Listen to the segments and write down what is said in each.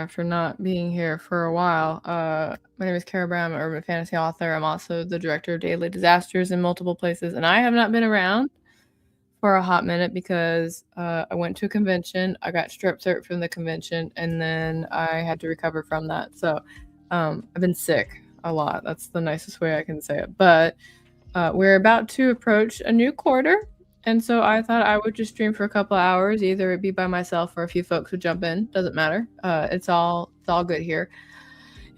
after not being here for a while. My name is Kara Brown. I'm an urban fantasy author. I'm also the director of Daily Disasters in multiple places, and I have not been around for a hot minute because I went to a convention. I got strep throat from the convention, and then I had to recover from that. So I've been sick a lot. That's the nicest way I can say it. But we're about to approach a new quarter. And so I thought I would just stream for a couple hours. Either it be by myself or a few folks would jump in. Doesn't matter. It's all good here.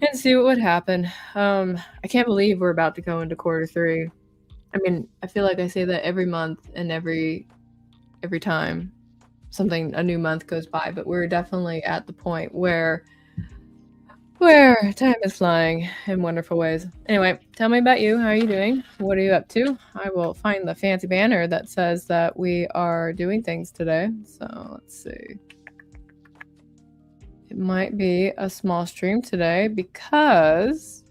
And see what would happen. I can't believe we're about to go into quarter 3. I mean, I feel like I say that every month and every time a new month goes by, but we're definitely at the point where time is flying in wonderful ways. Anyway, tell me about you. How are you doing? What are you up to? I will find the fancy banner that says that we are doing things today. So let's see. It might be a small stream today because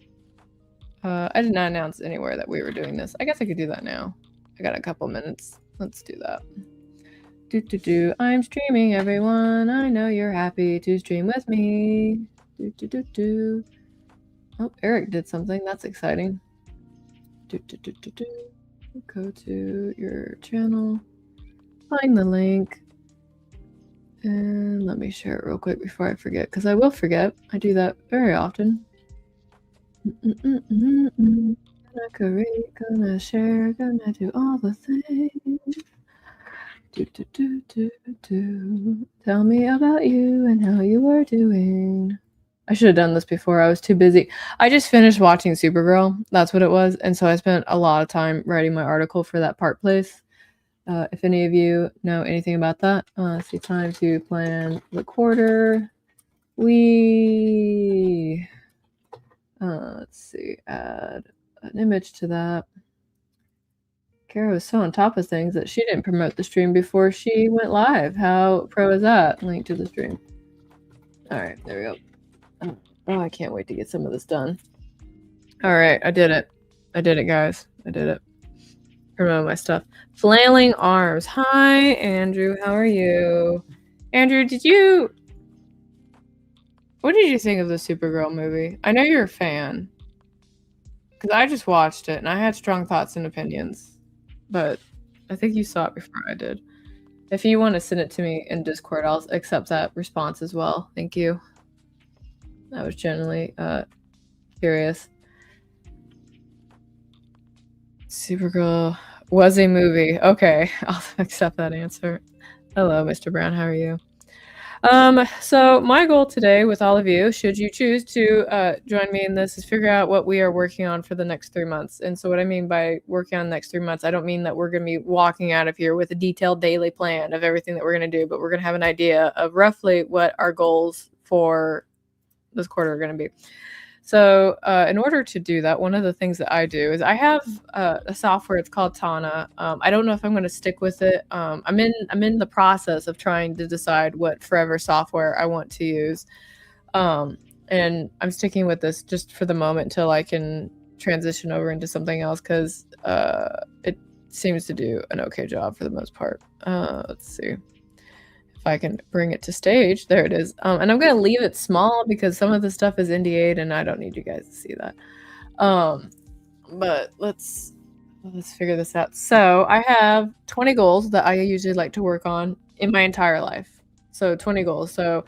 I did not announce anywhere that we were doing this. I guess I could do that now. I got a couple minutes. Let's do that. I'm streaming, everyone. I know you're happy to stream with me. Oh, Eric did something. That's exciting. Go to your channel, find the link, and let me share it real quick before I forget, because I will forget. I do that very often. Gonna create, gonna share, gonna do all the things. Tell me about you and how you are doing. I should have done this before. I was too busy. I just finished watching Supergirl. That's what it was. And so I spent a lot of time writing my article for that Park Place. If any of you know anything about that, see time to plan the quarter. Let's see, add an image to that. Kara was so on top of things that she didn't promote the stream before she went live. How pro is that? Link to the stream. All right, there we go. Oh, I can't wait to get some of this done. All right, I did it. Guys. I did it. Promote my stuff. Flailing Arms. Hi, Andrew. How are you? Andrew, what did you think of the Supergirl movie? I know you're a fan. Because I just watched it, and I had strong thoughts and opinions. But I think you saw it before I did. If you want to send it to me in Discord, I'll accept that response as well. Thank you. I was genuinely curious. Supergirl was a movie. Okay, I'll accept that answer. Hello, Mr. Brown. How are you? So my goal today with all of you, should you choose to join me in this, is figure out what we are working on for the next 3 months. And so what I mean by working on the next 3 months, I don't mean that we're going to be walking out of here with a detailed daily plan of everything that we're going to do, but we're going to have an idea of roughly what our goals for this quarter are going to be. So in order to do that, one of the things that I do is I have a software. It's called Tana. I don't know if I'm going to stick with it. I'm in the process of trying to decide what forever software I want to use, and I'm sticking with this just for the moment until I can transition over into something else, because it seems to do an okay job for the most part. Let's see if I can bring it to stage. There it is. And I'm going to leave it small because some of the stuff is NDA'd and I don't need you guys to see that. But let's figure this out. So I have 20 goals that I usually like to work on in my entire life. So 20 goals. So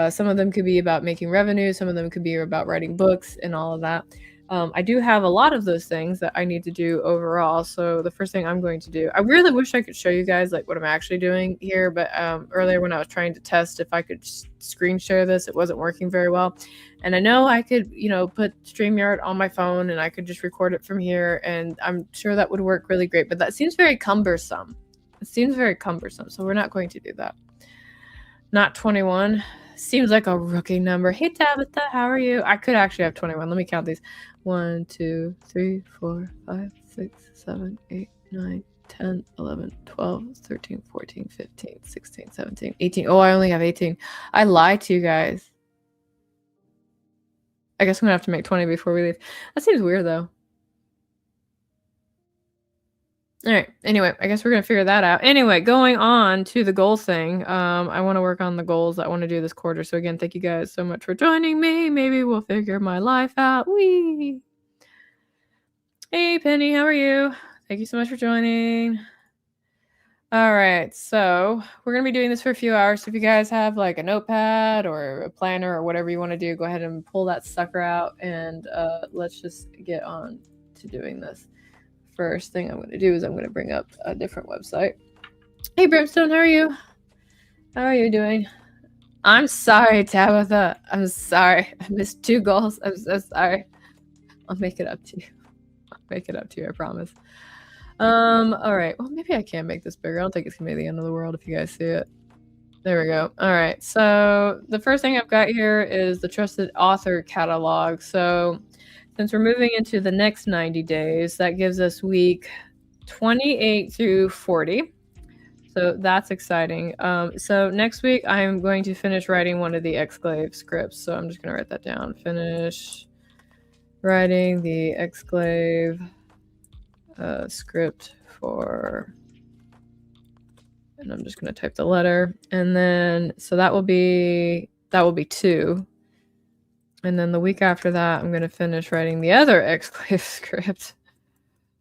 some of them could be about making revenue. Some of them could be about writing books and all of that. I do have a lot of those things that I need to do overall. So the first thing I'm going to do, I really wish I could show you guys like what I'm actually doing here, but earlier when I was trying to test if I could screen share this, it wasn't working very well. And I know I could, put StreamYard on my phone and I could just record it from here, and I'm sure that would work really great, but that seems very cumbersome. So we're not going to do that. Not 21. Seems like a rookie number. Hey, Tabitha, how are you? I could actually have 21. Let me count these. 1, 2, 3, 4, 5, 6, 7, 8, 9, 10, 11, 12, 13, 14, 15, 16, 17, 18. Oh, I only have 18. I lied to you guys. I guess I'm going to have to make 20 before we leave. That seems weird, though. All right. Anyway, I guess we're gonna figure that out. Anyway, going on to the goals thing. I want to work on the goals I want to do this quarter. So again, thank you guys so much for joining me. Maybe we'll figure my life out. Wee. Hey, Penny, how are you? Thank you so much for joining. All right, so we're gonna be doing this for a few hours. So if you guys have like a notepad or a planner or whatever you want to do, go ahead and pull that sucker out and let's just get on to doing this. First thing I'm going to do is I'm going to bring up a different website. Hey, Brimstone, how are you? How are you doing? I'm sorry, Tabitha. I'm sorry. I missed 2 goals. I'm so sorry. I'll make it up to you. I'll make it up to you, I promise. All right. Well, maybe I can make this bigger. I don't think it's going to be the end of the world if you guys see it. There we go. All right. So the first thing I've got here is the Trusted Author Catalog. So since we're moving into the next 90 days, that gives us week 28 through 40. So that's exciting. So next week, I'm going to finish writing one of the Exclave scripts. So I'm just going to write that down. Finish writing the Exclave script for... And I'm just going to type the letter. And then, so that will be 2. And then the week after that, I'm going to finish writing the other Exclave script.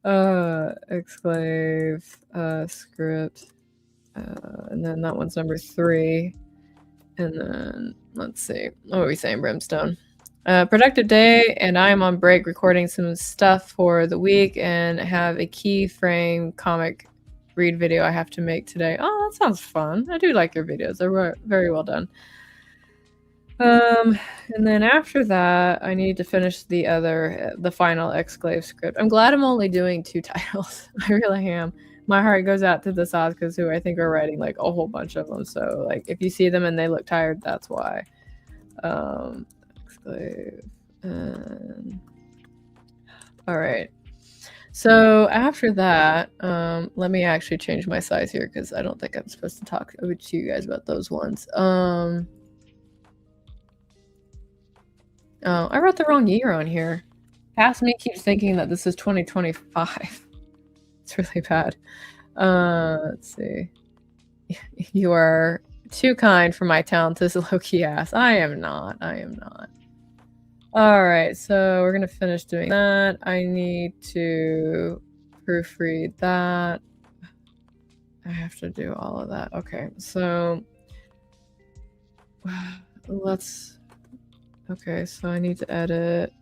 Exclave script. And then that one's number 3. And then, let's see. What are we saying, Brimstone? Productive day, and I'm on break recording some stuff for the week and have a keyframe comic read video I have to make today. Oh, that sounds fun. I do like your videos. They're very well done. And then after that, I need to finish the final Exclave script. I'm glad I'm only doing 2 titles. I really am. My heart goes out to the Sazkas, who I think are writing like a whole bunch of them. So like if you see them and they look tired, that's why. Exclave. All right. So after that, let me actually change my size here because I don't think I'm supposed to talk to you guys about those ones. Oh, I wrote the wrong year on here. Past me keeps thinking that this is 2025. It's really bad. Let's see. You are too kind for my talented low-key ass. I am not. All right, so we're gonna finish doing that. I need to proofread that. I have to do all of that. Okay, so let's... Okay, so I need to edit.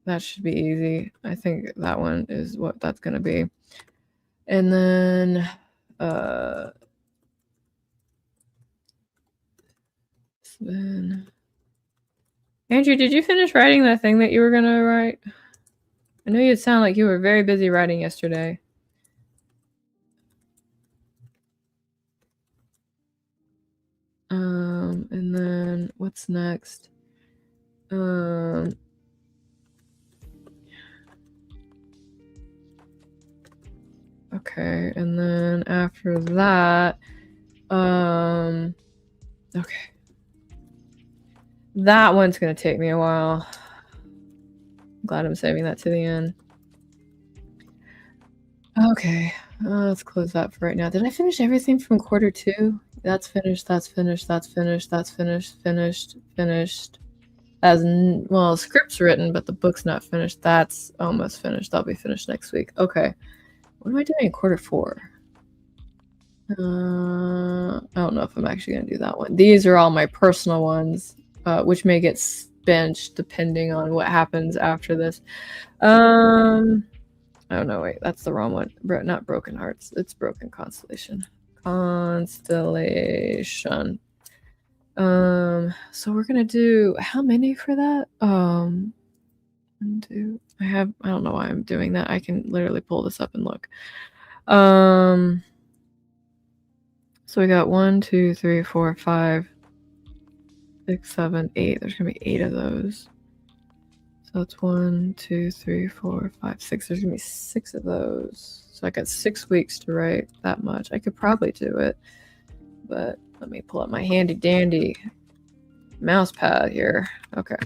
That should be easy. I think that one is what that's gonna be. And then Andrew, did you finish writing that thing that you were gonna write? I know you sound like you were very busy writing yesterday. And then what's next? Okay, and then after that, okay. That one's gonna take me a while. I'm glad I'm saving that to the end. Okay, let's close that for right now. Did I finish everything from quarter 2? That's finished, that's finished, that's finished, that's finished, finished. As well, script's written, but the book's not finished. That's almost finished. That'll be finished next week. Okay. What am I doing in quarter 4? I don't know if I'm actually going to do that one. These are all my personal ones, which may get benched depending on what happens after this. Oh no, wait, that's the wrong one. Not Broken Hearts. It's Broken Constellation. Constellation. So we're gonna do how many for that? 1, 2. I don't know why I'm doing that. I can literally pull this up and look. So we got 1, 2, 3, 4, 5, 6, 7, 8. There's gonna be 8 of those. So it's 1, 2, 3, 4, 5, 6. There's gonna be 6 of those. So I got 6 weeks to write that much. I could probably do it, but let me pull up my handy dandy mouse pad here. Okay.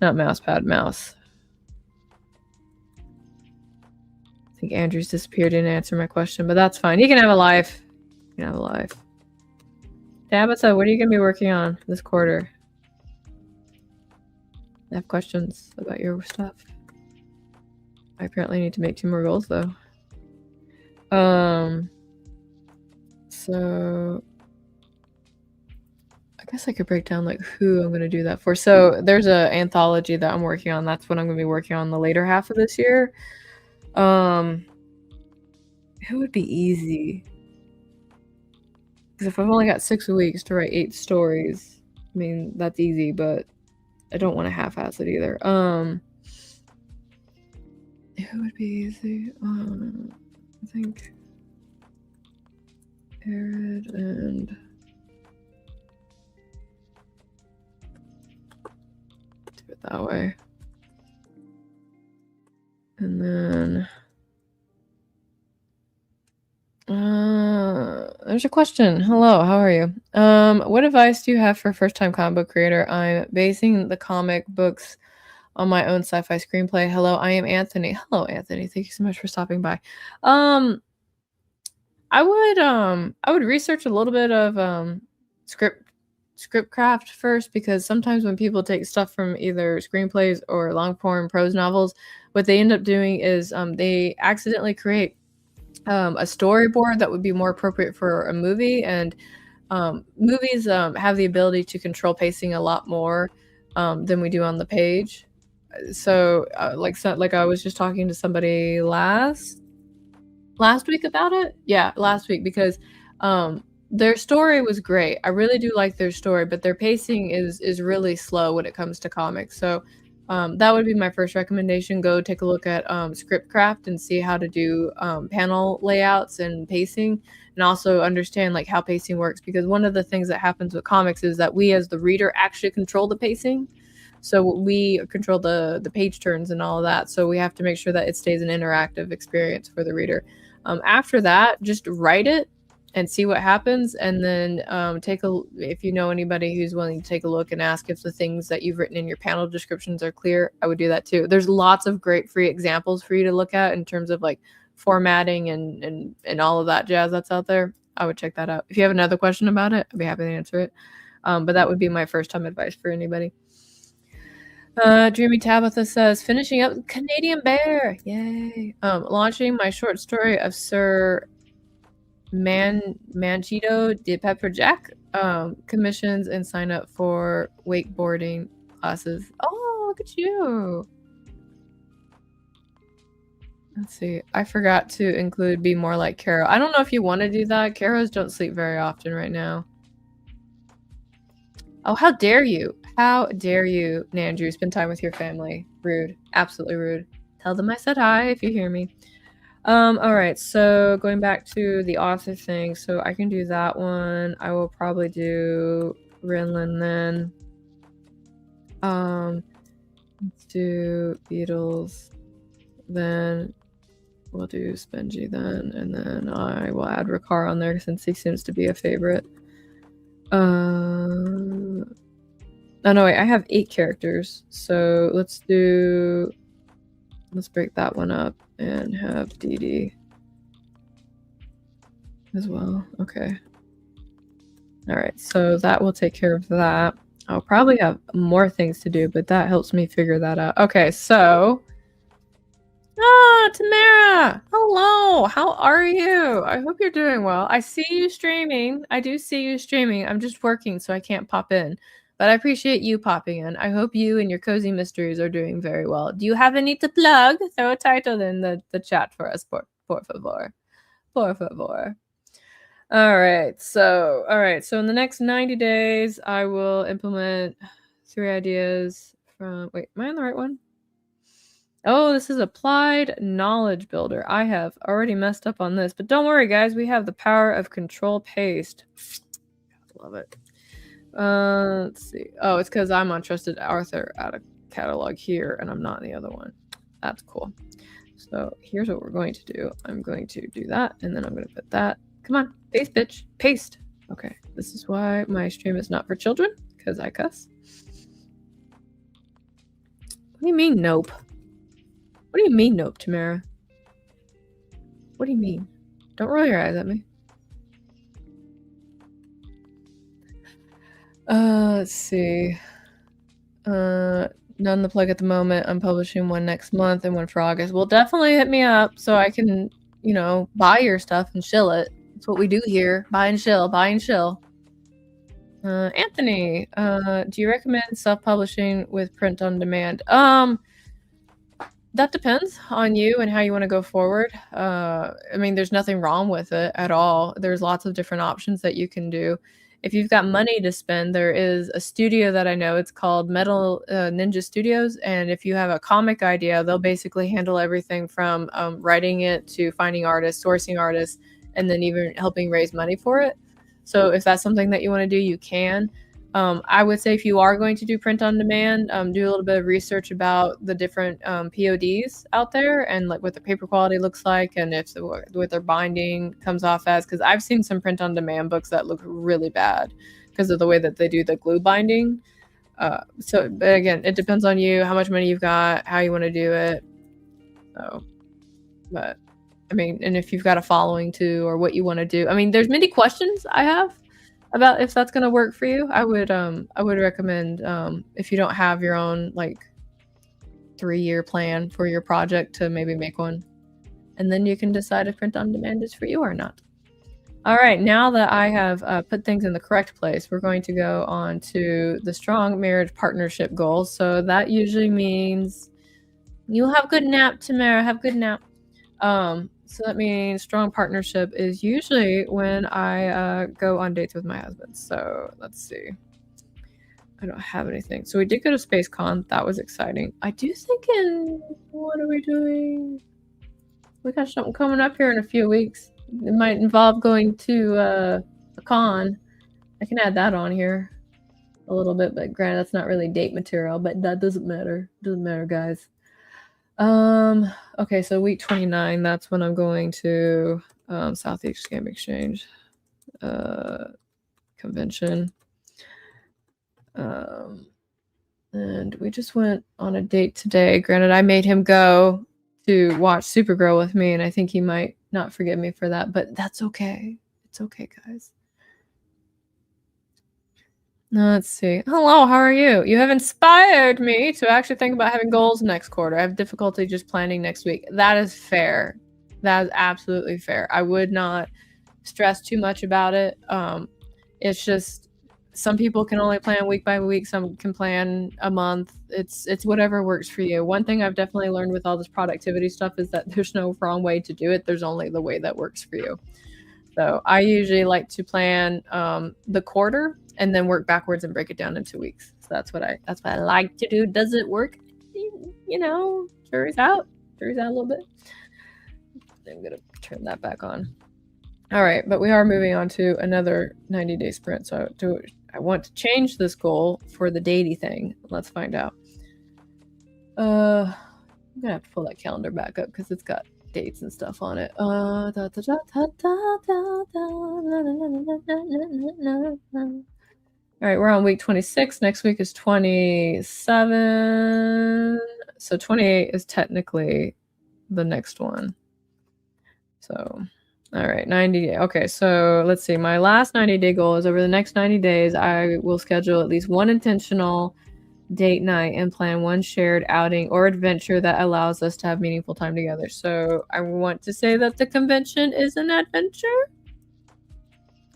Not mouse pad, mouse. I think Andrew's disappeared, didn't answer my question, but that's fine. You can have a life. You can have a life. Tabitha, what are you going to be working on this quarter? I have questions about your stuff. I apparently need to make 2 more goals, though. So I guess I could break down like who I'm going to do that for. So there's an anthology that I'm working on. That's what I'm going to be working on the later half of this year. It would be easy. Because if I've only got 6 weeks to write 8 stories, I mean, that's easy, but I don't want to half-ass it either. It would be easy. I think Arid and do it that way. And then there's a question. Hello, how are you? What advice do you have for a first-time comic book creator? I'm basing the comic books on my own sci-fi screenplay. Hello, I am Anthony. Hello, Anthony. Thank you so much for stopping by. I would research a little bit of script craft first, because sometimes when people take stuff from either screenplays or long form prose novels, what they end up doing is they accidentally create a storyboard that would be more appropriate for a movie, and movies have the ability to control pacing a lot more than we do on the page. So like I was just talking to somebody last week about it. Yeah, last week, because their story was great. I really do like their story, but their pacing is really slow when it comes to comics. So that would be my first recommendation. Go take a look at Scriptcraft and see how to do panel layouts and pacing, and also understand like how pacing works, because one of the things that happens with comics is that we as the reader actually control the pacing. So we control the page turns and all of that. So we have to make sure that it stays an interactive experience for the reader. After that, just write it and see what happens, and then if you know anybody who's willing to take a look and ask if the things that you've written in your panel descriptions are clear. I would do that too. There's lots of great free examples for you to look at in terms of like formatting and all of that jazz that's out there. I would check that out. If you have another question about it, I'd be happy to answer it. But that would be my first time advice for anybody. Dreamy Tabitha says, finishing up Canadian Bear. Yay. Launching my short story of Sir Manchito de Pepperjack. Commissions and sign up for wakeboarding classes. Oh, look at you. Let's see. I forgot to include Be More Like Caro. I don't know if you want to do that. Caros don't sleep very often right now. Oh, how dare you? How dare you, Nandrew, spend time with your family? Rude. Absolutely rude. Tell them I said hi if you hear me. All right, so going back to the author thing, so I can do that one. I will probably do Rinlin then. Let's do Beatles. Then we'll do Spengy then, and then I will add Ricard on there since he seems to be a favorite. Oh no, wait, I have 8 characters. So let's break that one up and have Dee Dee as well. Okay. All right, so that will take care of that. I'll probably have more things to do, but that helps me figure that out. Okay, so Tamara, hello, how are you? I hope you're doing well. I see you streaming. I do see you streaming. I'm just working, so I can't pop in. But I appreciate you popping in. I hope you and your cozy mysteries are doing very well. Do you have any to plug? Throw a title in the chat for us, por favor. Por favor. All right. So in the next 90 days, I will implement 3 ideas from... Wait, am I on the right one? Oh, this is Applied Knowledge Builder. I have already messed up on this, but don't worry, guys. We have the power of control paste. Love it. Let's see. Oh, it's because I'm on Trusted Author out of catalog here, and I'm not in the other one. That's cool. So here's what we're going to do. I'm going to do that, and then I'm going to put that. Come on, paste, bitch. Paste. Okay, this is why my stream is not for children, because I cuss. What do you mean, nope? What do you mean, nope, Tamara? What do you mean? Don't roll your eyes at me. Let's see. None the plug at the moment. I'm publishing one next month and one for August. Well, definitely hit me up so I can, buy your stuff and shill it. That's what we do here. Buy and shill, buy and shill. Anthony, do you recommend self-publishing with print on demand? That depends on you and how you want to go forward. There's nothing wrong with it at all. There's lots of different options that you can do. If you've got money to spend, there is a studio that I know. It's called Metal Ninja Studios. And if you have a comic idea, they'll basically handle everything from writing it to finding artists, sourcing artists, and then even helping raise money for it. So if that's something that you want to do, you can. I would say if you are going to do print on demand, do a little bit of research about the different PODs out there and like what the paper quality looks like and if what their binding comes off as. Because I've seen some print on demand books that look really bad because of the way that they do the glue binding. But again, it depends on you, how much money you've got, how you want to do it. And if you've got a following too, or what you want to do. There's many questions I have about if that's going to work for you. I would recommend, if you don't have your own 3-year plan for your project, to maybe make one, and then you can decide if print on demand is for you or not. All right, now that I have put things in the correct place, we're going to go on to the strong marriage partnership goals. So that usually means you'll have good nap, Tamara. Have good nap. So that means strong partnership is usually when I go on dates with my husband. So let's see. I don't have anything. So we did go to SpaceCon. That was exciting. I do think what are we doing? We got something coming up here in a few weeks. It might involve going to a con. I can add that on here a little bit, but granted, that's not really date material, but that doesn't matter. Doesn't matter, guys. Okay, so week 29, that's when I'm going to Southeast Game Exchange convention. And we just went on a date today. Granted, I made him go to watch Supergirl with me, and I think he might not forgive me for that, but that's okay. It's okay, guys. Let's see. Hello, how are you? You have inspired me to actually think about having goals next quarter. I have difficulty just planning next week. That is fair. That is absolutely fair. I would not stress too much about it. It's just some people can only plan week by week. Some can plan a month. It's whatever works for you. One thing I've definitely learned with all this productivity stuff is that there's no wrong way to do it. There's only the way that works for you. So I usually like to plan the quarter and then work backwards and break it down into weeks. So that's what I like to do. Does it work? Jury's out. Jury's out a little bit. I'm gonna turn that back on. All right, but we are moving on to another 90-day sprint. So I want to change this goal for the datey thing. Let's find out. I'm gonna have to pull that calendar back up because it's got dates and stuff on it. All right, we're on week 26. Next week is 27. So 28 is technically the next one. So, all right, 90. Okay, so let's see. My last 90-day goal is over the next 90 days, I will schedule at least one intentional date night and plan one shared outing or adventure that allows us to have meaningful time together. So I want to say that the convention is an adventure.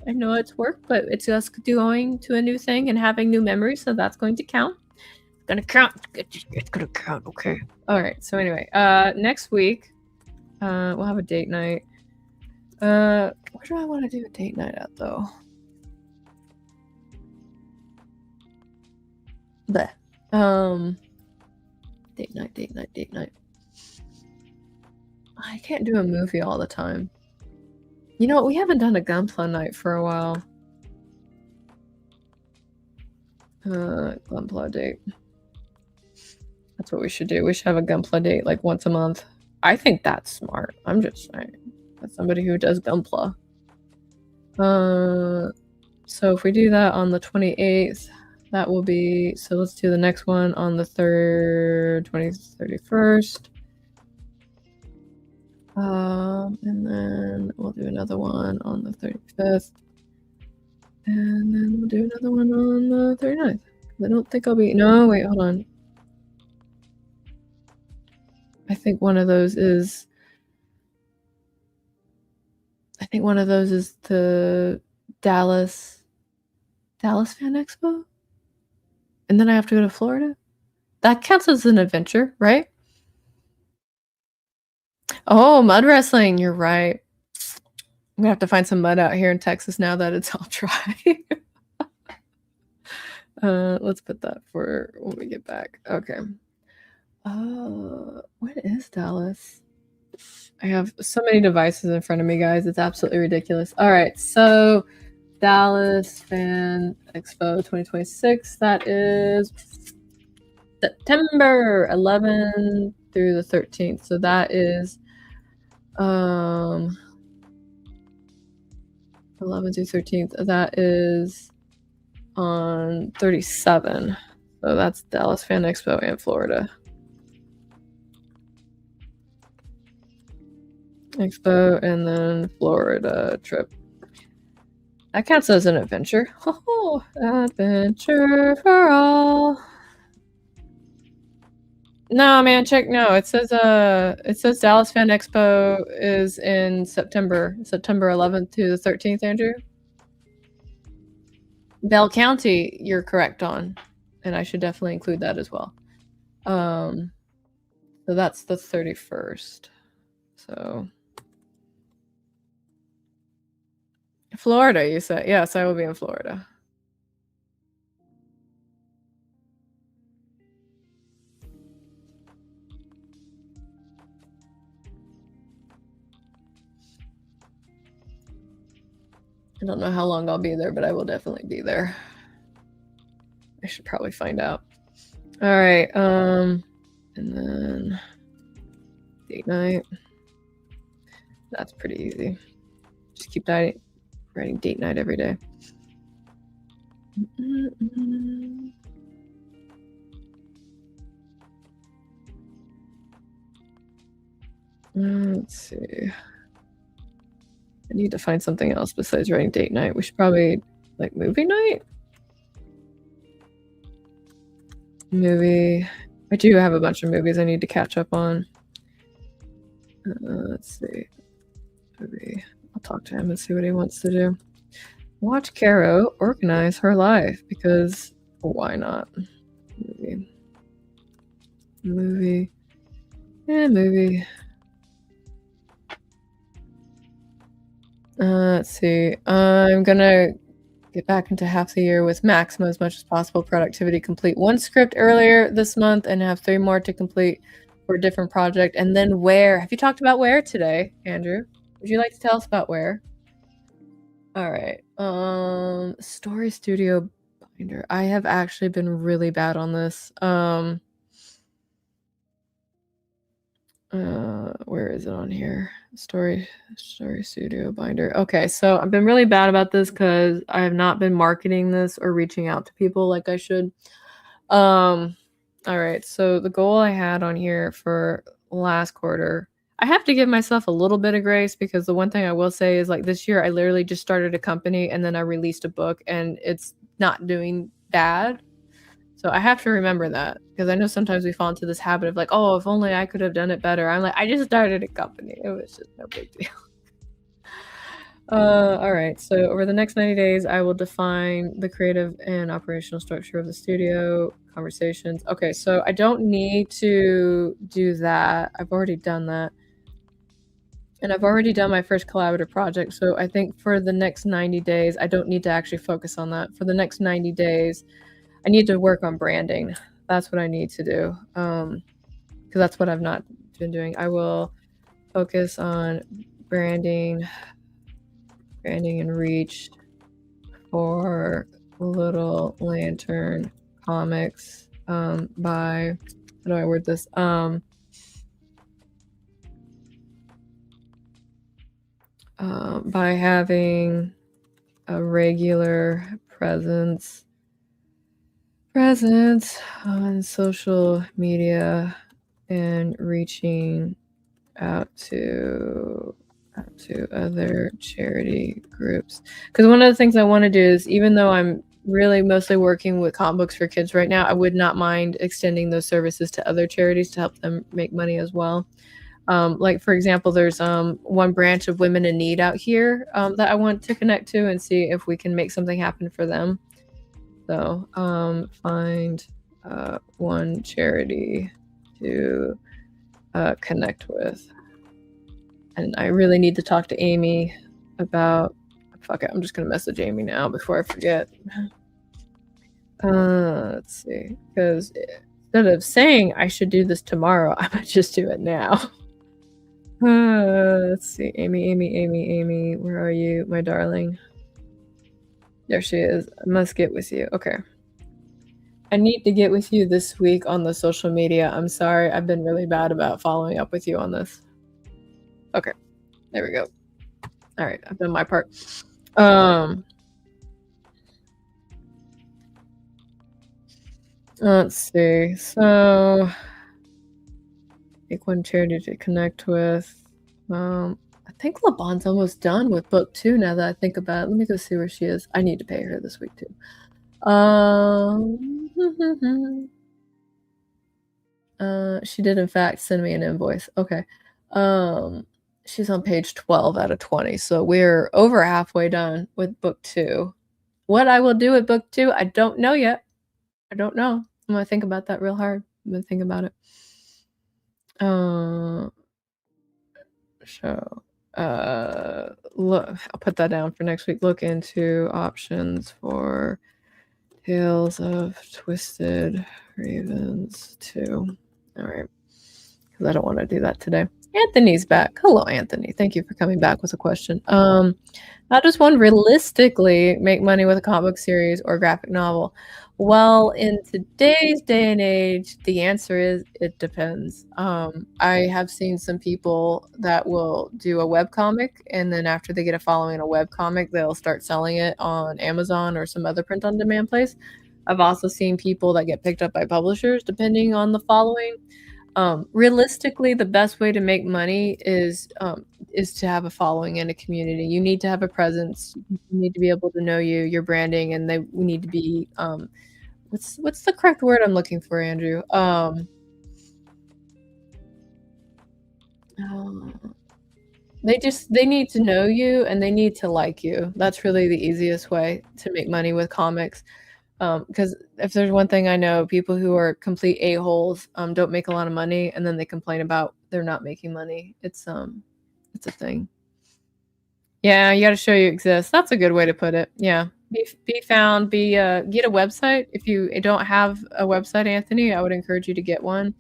I know it's work, but it's us going to a new thing and having new memories, so that's going to count. It's gonna count. It's gonna count. Okay. All right. So anyway, next week, we'll have a date night. Where do I want to do a date night at though? Bleh. Date night. I can't do a movie all the time. You know what? We haven't done a Gunpla night for a while. Gunpla date. That's what we should do. We should have a Gunpla date like once a month. I think that's smart. I'm just saying. That's somebody who does Gunpla. So if we do that on the 28th, that will be, so let's do the next one on the 31st. And then we'll do another one on the 35th. And then we'll do another one on the 39th. I don't think I'll be... No, wait, hold on. I think one of those is... I think one of those is the Dallas Fan Expo. And then I have to go to Florida. That counts as an adventure, right? Oh, mud wrestling. You're right. I'm gonna have to find some mud out here in Texas now that it's all dry. Let's put that for when we get back. Okay. What is Dallas? I have so many devices in front of me, guys. It's absolutely ridiculous. All right, so Dallas Fan Expo 2026. That is September 11th through the 13th. So that is 11th through 13th. That is on 37. So that's Dallas Fan Expo and Florida Expo and then Florida trip. That counts as an adventure. Oh, adventure for all. No, man, check. No, it says Dallas Fan Expo is in September 11th to the 13th. Andrew, Bell County, you're correct on, and I should definitely include that as well. So that's the 31st. So Florida, you said? Yes, I will be in Florida. I don't know how long I'll be there, but I will definitely be there. I should probably find out. All right. And then date night. That's pretty easy. Just keep writing date night every day. Let's see. I need to find something else besides writing date night. We should probably like movie night. Movie. I do have a bunch of movies I need to catch up on. Let's see. Movie. I'll talk to him and see what he wants to do. Watch Caro organize her life because why not? Movie. Yeah, movie. Let's see. I'm gonna get back into half the year with Maximo as much as possible. Productivity, complete one script earlier this month and have 3 more to complete for a different project. And then Where? Have you talked about Where today, Andrew? Would you like to tell us about Where? All right. Story Studio Binder. I have actually been really bad on this. Where is it on here? Story Studio Binder. Okay, so I've been really bad about this because I have not been marketing this or reaching out to people like I should. All right, so the goal I had on here for last quarter, I have to give myself a little bit of grace because the one thing I will say is like this year I literally just started a company and then I released a book and it's not doing bad. So I have to remember that because I know sometimes we fall into this habit of like, oh, if only I could have done it better. I'm like, I just started a company. It was just no big deal. All right. So over the next 90 days, I will define the creative and operational structure of the studio, conversations. Okay. So I don't need to do that. I've already done that. And I've already done my first collaborative project. So I think for the next 90 days, I don't need to actually focus on that. For the next 90 days, I need to work on branding. That's what I need to do. Because that's what I've not been doing. I will focus on branding and reach for Little Lantern Comics by, how do I word this? By having a regular presence on social media and reaching out to other charity groups. Because one of the things I want to do is, even though I'm really mostly working with comic books for kids right now, I would not mind extending those services to other charities to help them make money as well. Like, for example, there's one branch of Women in Need out here that I want to connect to and see if we can make something happen for them. So find one charity to connect with. And I really need to talk to Amy about. Fuck it, I'm just gonna message Amy now before I forget. Let's see, because instead of saying I should do this tomorrow, I might just do it now. Let's see, Amy, where are you, my darling? There she is. I must get with you. Okay. I need to get with you this week on the social media. I'm sorry, I've been really bad about following up with you on this. Okay, there we go. All right, I've done my part. Let's see. So, pick one charity to connect with. I think LeBon's almost done with book 2 now that I think about it. Let me go see where she is. I need to pay her this week too. She did in fact send me an invoice. Okay. She's on page 12 out of 20. So we're over halfway done with book 2. What I will do with book 2, I don't know yet. I don't know. I'm gonna think about that real hard. I'm gonna think about it. Look, I'll put that down for next week. Look into options for Tales of Twisted Ravens 2. All right, because I don't want to do that today. Anthony's back. Hello, Anthony. Thank you for coming back with a question. How does one realistically make money with a comic book series or graphic novel? Well, in today's day and age, the answer is it depends. I have seen some people that will do a webcomic, and then after they get a following in a webcomic, they'll start selling it on Amazon or some other print-on-demand place. I've also seen people that get picked up by publishers, depending on the following. Realistically, the best way to make money is to have a following in a community. You need to have a presence. You need to be able to know your branding, and we need to be what's the correct word I'm looking for, Andrew? They need to know you and they need to like you. That's really the easiest way to make money with comics. Because if there's one thing I know, people who are complete a-holes don't make a lot of money, and then they complain about they're not making money. It's a thing. Yeah, you got to show you exist. That's a good way to put it. Yeah, be found. Get a website. If you don't have a website, Anthony, I would encourage you to get one,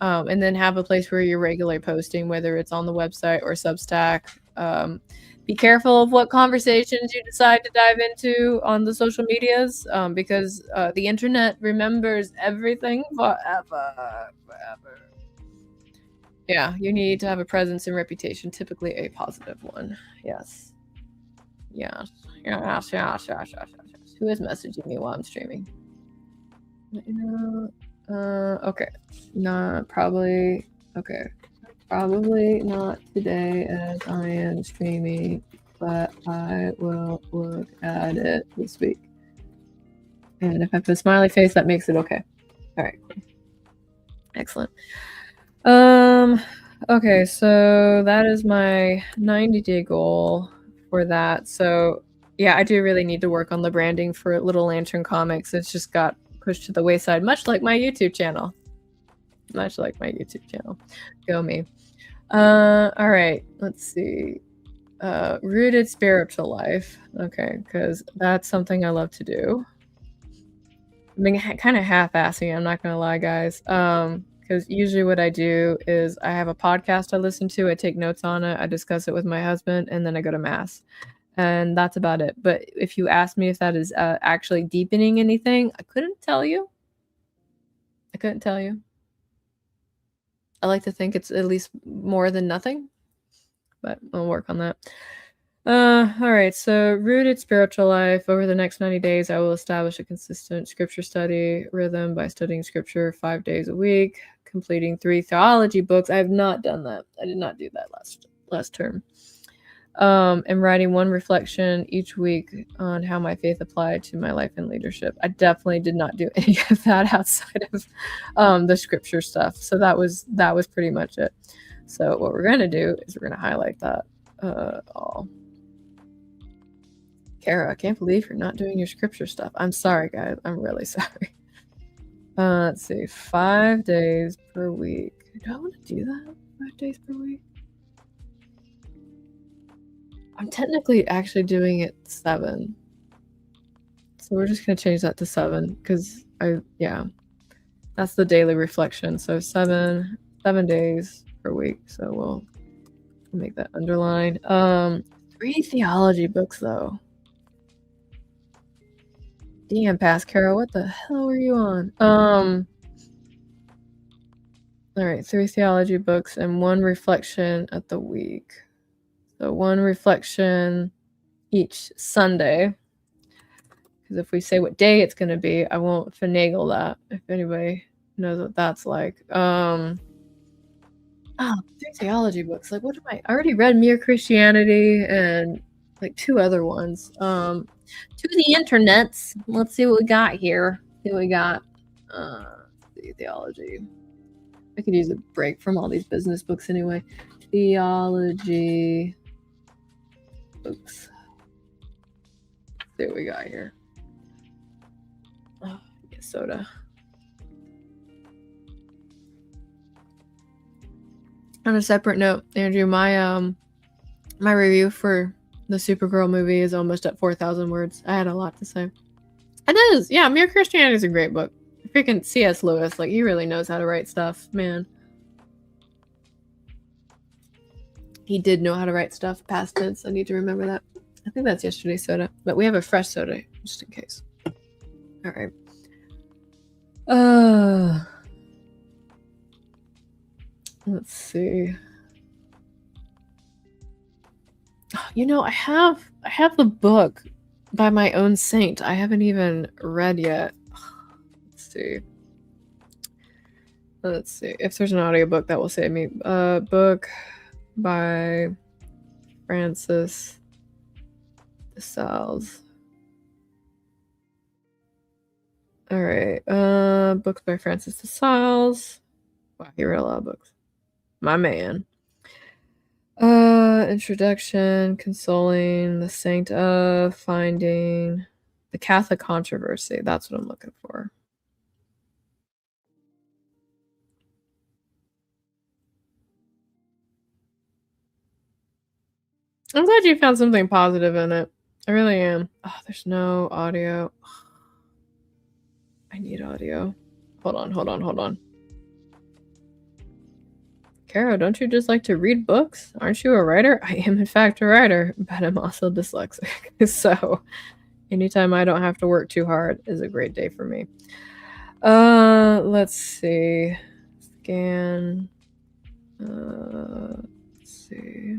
and then have a place where you're regularly posting, whether it's on the website or Substack. Be careful of what conversations you decide to dive into on the social medias, because the internet remembers everything forever. Yeah, you need to have a presence and reputation, typically a positive one. Yes. Yes. Who is messaging me while I'm streaming? Okay. Not probably. Okay. Probably not today as I am streaming, but I will look at it this week. And if I put a smiley face, that makes it okay. All right. Excellent. Okay, so that is my 90-day goal for that. So yeah, I do really need to work on the branding for Little Lantern Comics. It's just got pushed to the wayside, much like my YouTube channel. Go me. All right, let's see. Rooted spiritual life. Okay, because that's something I love to do. I've been kind of half-assing, I'm not gonna lie, guys. Because usually what I do is I have a podcast I listen to, I take notes on it, I discuss it with my husband, and then I go to mass. And that's about it. But if you ask me if that is actually deepening anything, I couldn't tell you. I like to think it's at least more than nothing, but I'll work on that. All right. So, rooted spiritual life. Over the next 90 days, I will establish a consistent scripture study rhythm by studying scripture 5 days a week, completing 3 theology books. I have not done that. I did not do that last term. And writing 1 reflection each week on how my faith applied to my life and leadership. I definitely did not do any of that outside of the scripture stuff. So that was pretty much it. So what we're gonna do is we're gonna highlight that all. Kara, I can't believe you're not doing your scripture stuff. I'm sorry, guys. I'm really sorry. Let's see, 5 days per week. Do I want to do that? 5 days per week? I'm technically actually doing it 7. So we're just going to change that to 7 because that's the daily reflection. So 7 days per week. So we'll make that underline. 3 theology books though. Damn, Pass Carol, what the hell were you on? All right, 3 theology books and 1 reflection at the week. So 1 reflection each Sunday. Because if we say what day it's going to be, I won't finagle that. If anybody knows what that's like. 3 theology books. Like, what am I already read Mere Christianity and like 2 other ones. To the internets. Let's see what we got here. See what we got. Theology. I could use a break from all these business books anyway. Theology books. Let's see what we got here. Oh, get soda. On a separate note, Andrew, my review for the Supergirl movie is almost at 4,000 words. I had a lot to say. It is, yeah. Mere Christianity is a great book. Freaking C.S. Lewis, like, he really knows how to write stuff, man. He did know how to write stuff, past tense. I need to remember that. I think that's yesterday's soda, but we have a fresh soda just in case. All right. Let's see. You know, I have the book by my own saint. I haven't even read yet. Let's see if there's an audiobook that will save me. Book by Francis de Sales. All right. Books by Francis de Sales. Wow, he read a lot of books. My man. Introduction, Consoling the Saint of, Finding the Catholic Controversy. That's what I'm looking for. I'm glad you found something positive in it. I really am. Oh, there's no audio. I need audio. Hold on. Kara, don't you just like to read books? Aren't you a writer? I am, in fact, a writer, but I'm also dyslexic. So anytime I don't have to work too hard is a great day for me. Let's see. Scan. Let's see.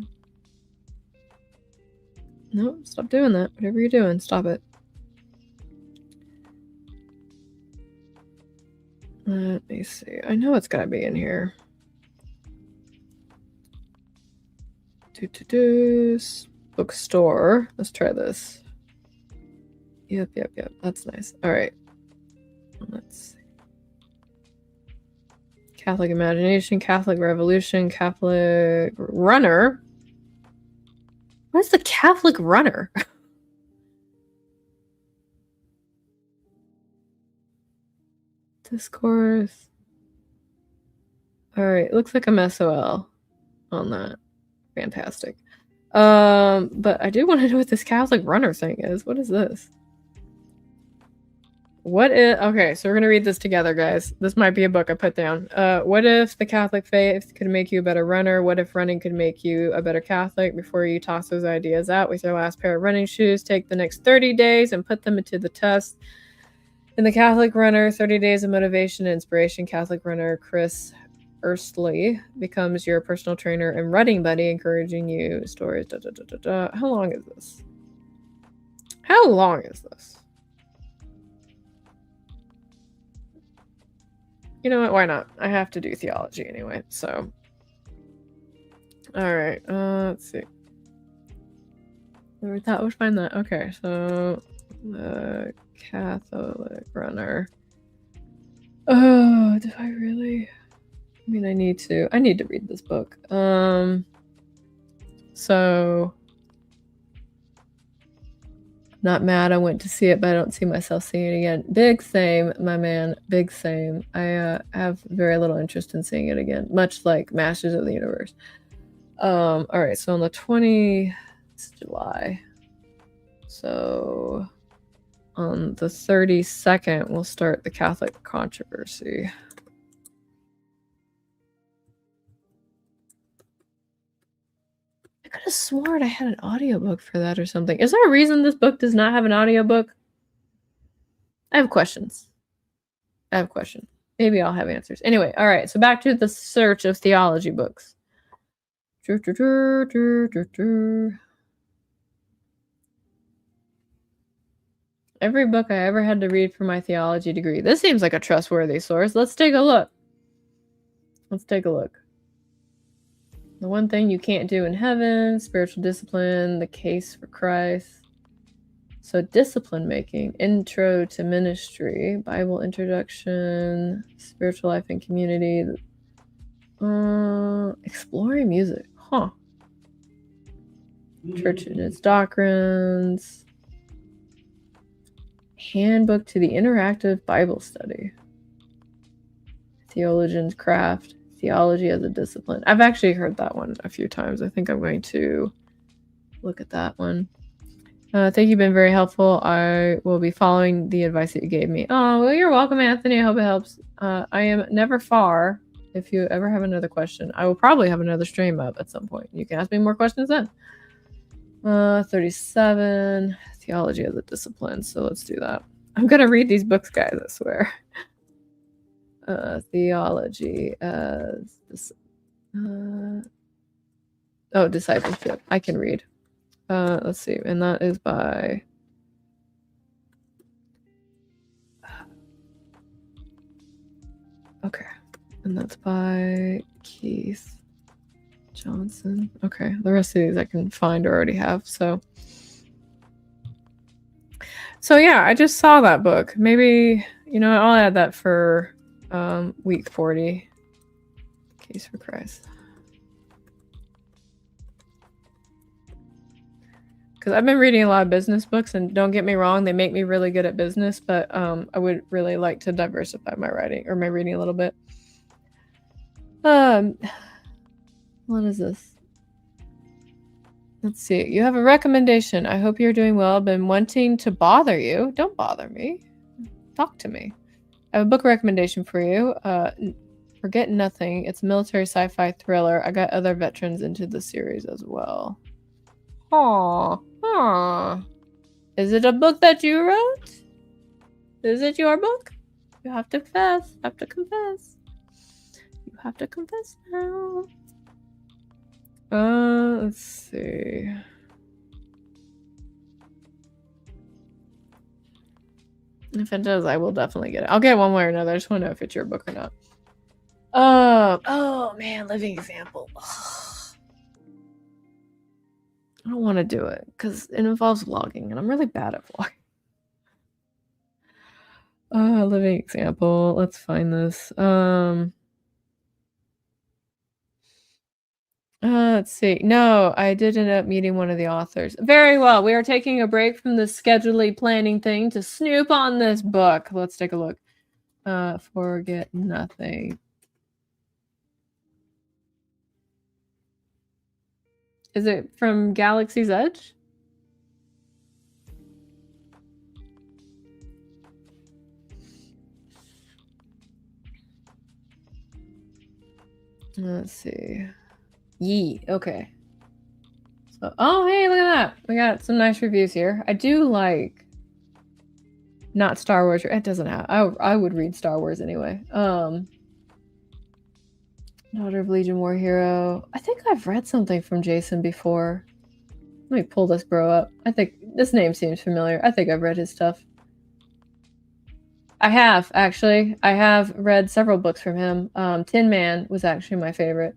No, stop doing that. Whatever you're doing, stop it. Let me see. I know it's gotta be in here. Bookstore. Let's try this. Yep. That's nice. All right. Let's see. Catholic Imagination, Catholic Revolution, Catholic Runner. What is the Catholic Runner? Discourse. All right. Looks like a SOL on that. Fantastic. But I do want to know what this Catholic Runner thing is. What is this? Okay, so we're gonna read this together, guys. This might be a book I put down. What if the Catholic faith could make you a better runner? What if running could make you a better Catholic? Before you toss those ideas out with your last pair of running shoes, take the next 30 days and put them into the test. In the Catholic Runner, 30 Days of Motivation and Inspiration, Catholic Runner Chris Earstly becomes your personal trainer and running buddy, encouraging you stories. Da, da, da, da, da. How long is this? How long is this? You know what? Why not? I have to do theology anyway, so. All right. Let's see. I thought I would find that. Okay, so the Catholic runner. Oh, do I really? I mean, I need to read this book. So not mad I went to see it, but I don't see myself seeing it again. Big same, my man. Big same. I have very little interest in seeing it again, much like Masters of the Universe. All right, so on the 20th July. So on the 32nd, we'll start the Catholic controversy. I could have sworn I had an audiobook for that or something. Is there a reason this book does not have an audiobook? I have questions. Maybe I'll have answers. Anyway, all right, so back to the search of theology books. Every book I ever had to read for my theology degree. This seems like a trustworthy source. Let's take a look. The One Thing You Can't Do in Heaven, Spiritual Discipline, The Case for Christ. So discipline making, Intro to Ministry, Bible Introduction, Spiritual Life and Community, Exploring Music, Church and Its Doctrines, Handbook to the Interactive Bible Study, Theologian's Craft, Theology as a Discipline. I've actually heard that one a few times. I think I'm going to look at that one. Thank you, been very helpful. I will be following the advice that you gave me. Oh, well, you're welcome, Anthony. I hope it helps. I am never far. If you ever have another question, I will probably have another stream up at some point. You can ask me more questions then. 37, Theology as a Discipline. So let's do that. I'm going to read these books, guys, I swear. Theology as... Discipleship. I can read. Let's see. And that is by... Okay. And that's by Keith Johnson. Okay. The rest of these I can find or already have. So yeah, I just saw that book. Maybe, I'll add that for week 40. Case for Christ. Because I've been reading a lot of business books, and don't get me wrong, they make me really good at business, but I would really like to diversify my writing or my reading a little bit. What is this? Let's see. You have a recommendation. I hope you're doing well. I've been wanting to bother you. Don't bother me. Talk to me. I have a book recommendation for you. Forget Nothing. It's a military sci-fi thriller. I got other veterans into the series as well. Aww. Is it a book that you wrote? Is it your book? You have to confess. You have to confess now. Let's see. If it does, I will definitely get it. I'll get one way or another. I just want to know if it's your book or not. Oh man, Living Example. I don't want to do it because it involves vlogging, and I'm really bad at vlogging. Living Example. Let's find this. Let's see. No, I did end up meeting one of the authors. Very well. We are taking a break from the schedulely planning thing to snoop on this book. Let's take a look. Forget Nothing. Is it from Galaxy's Edge? Let's see. Yee. Okay. So, oh, hey, look at that. We got some nice reviews here. I do like not Star Wars. It doesn't have. I would read Star Wars anyway. Daughter of Legion War Hero. I think I've read something from Jason before. Let me pull this bro up. I think this name seems familiar. I think I've read his stuff. I have, actually. I have read several books from him. Tin Man was actually my favorite.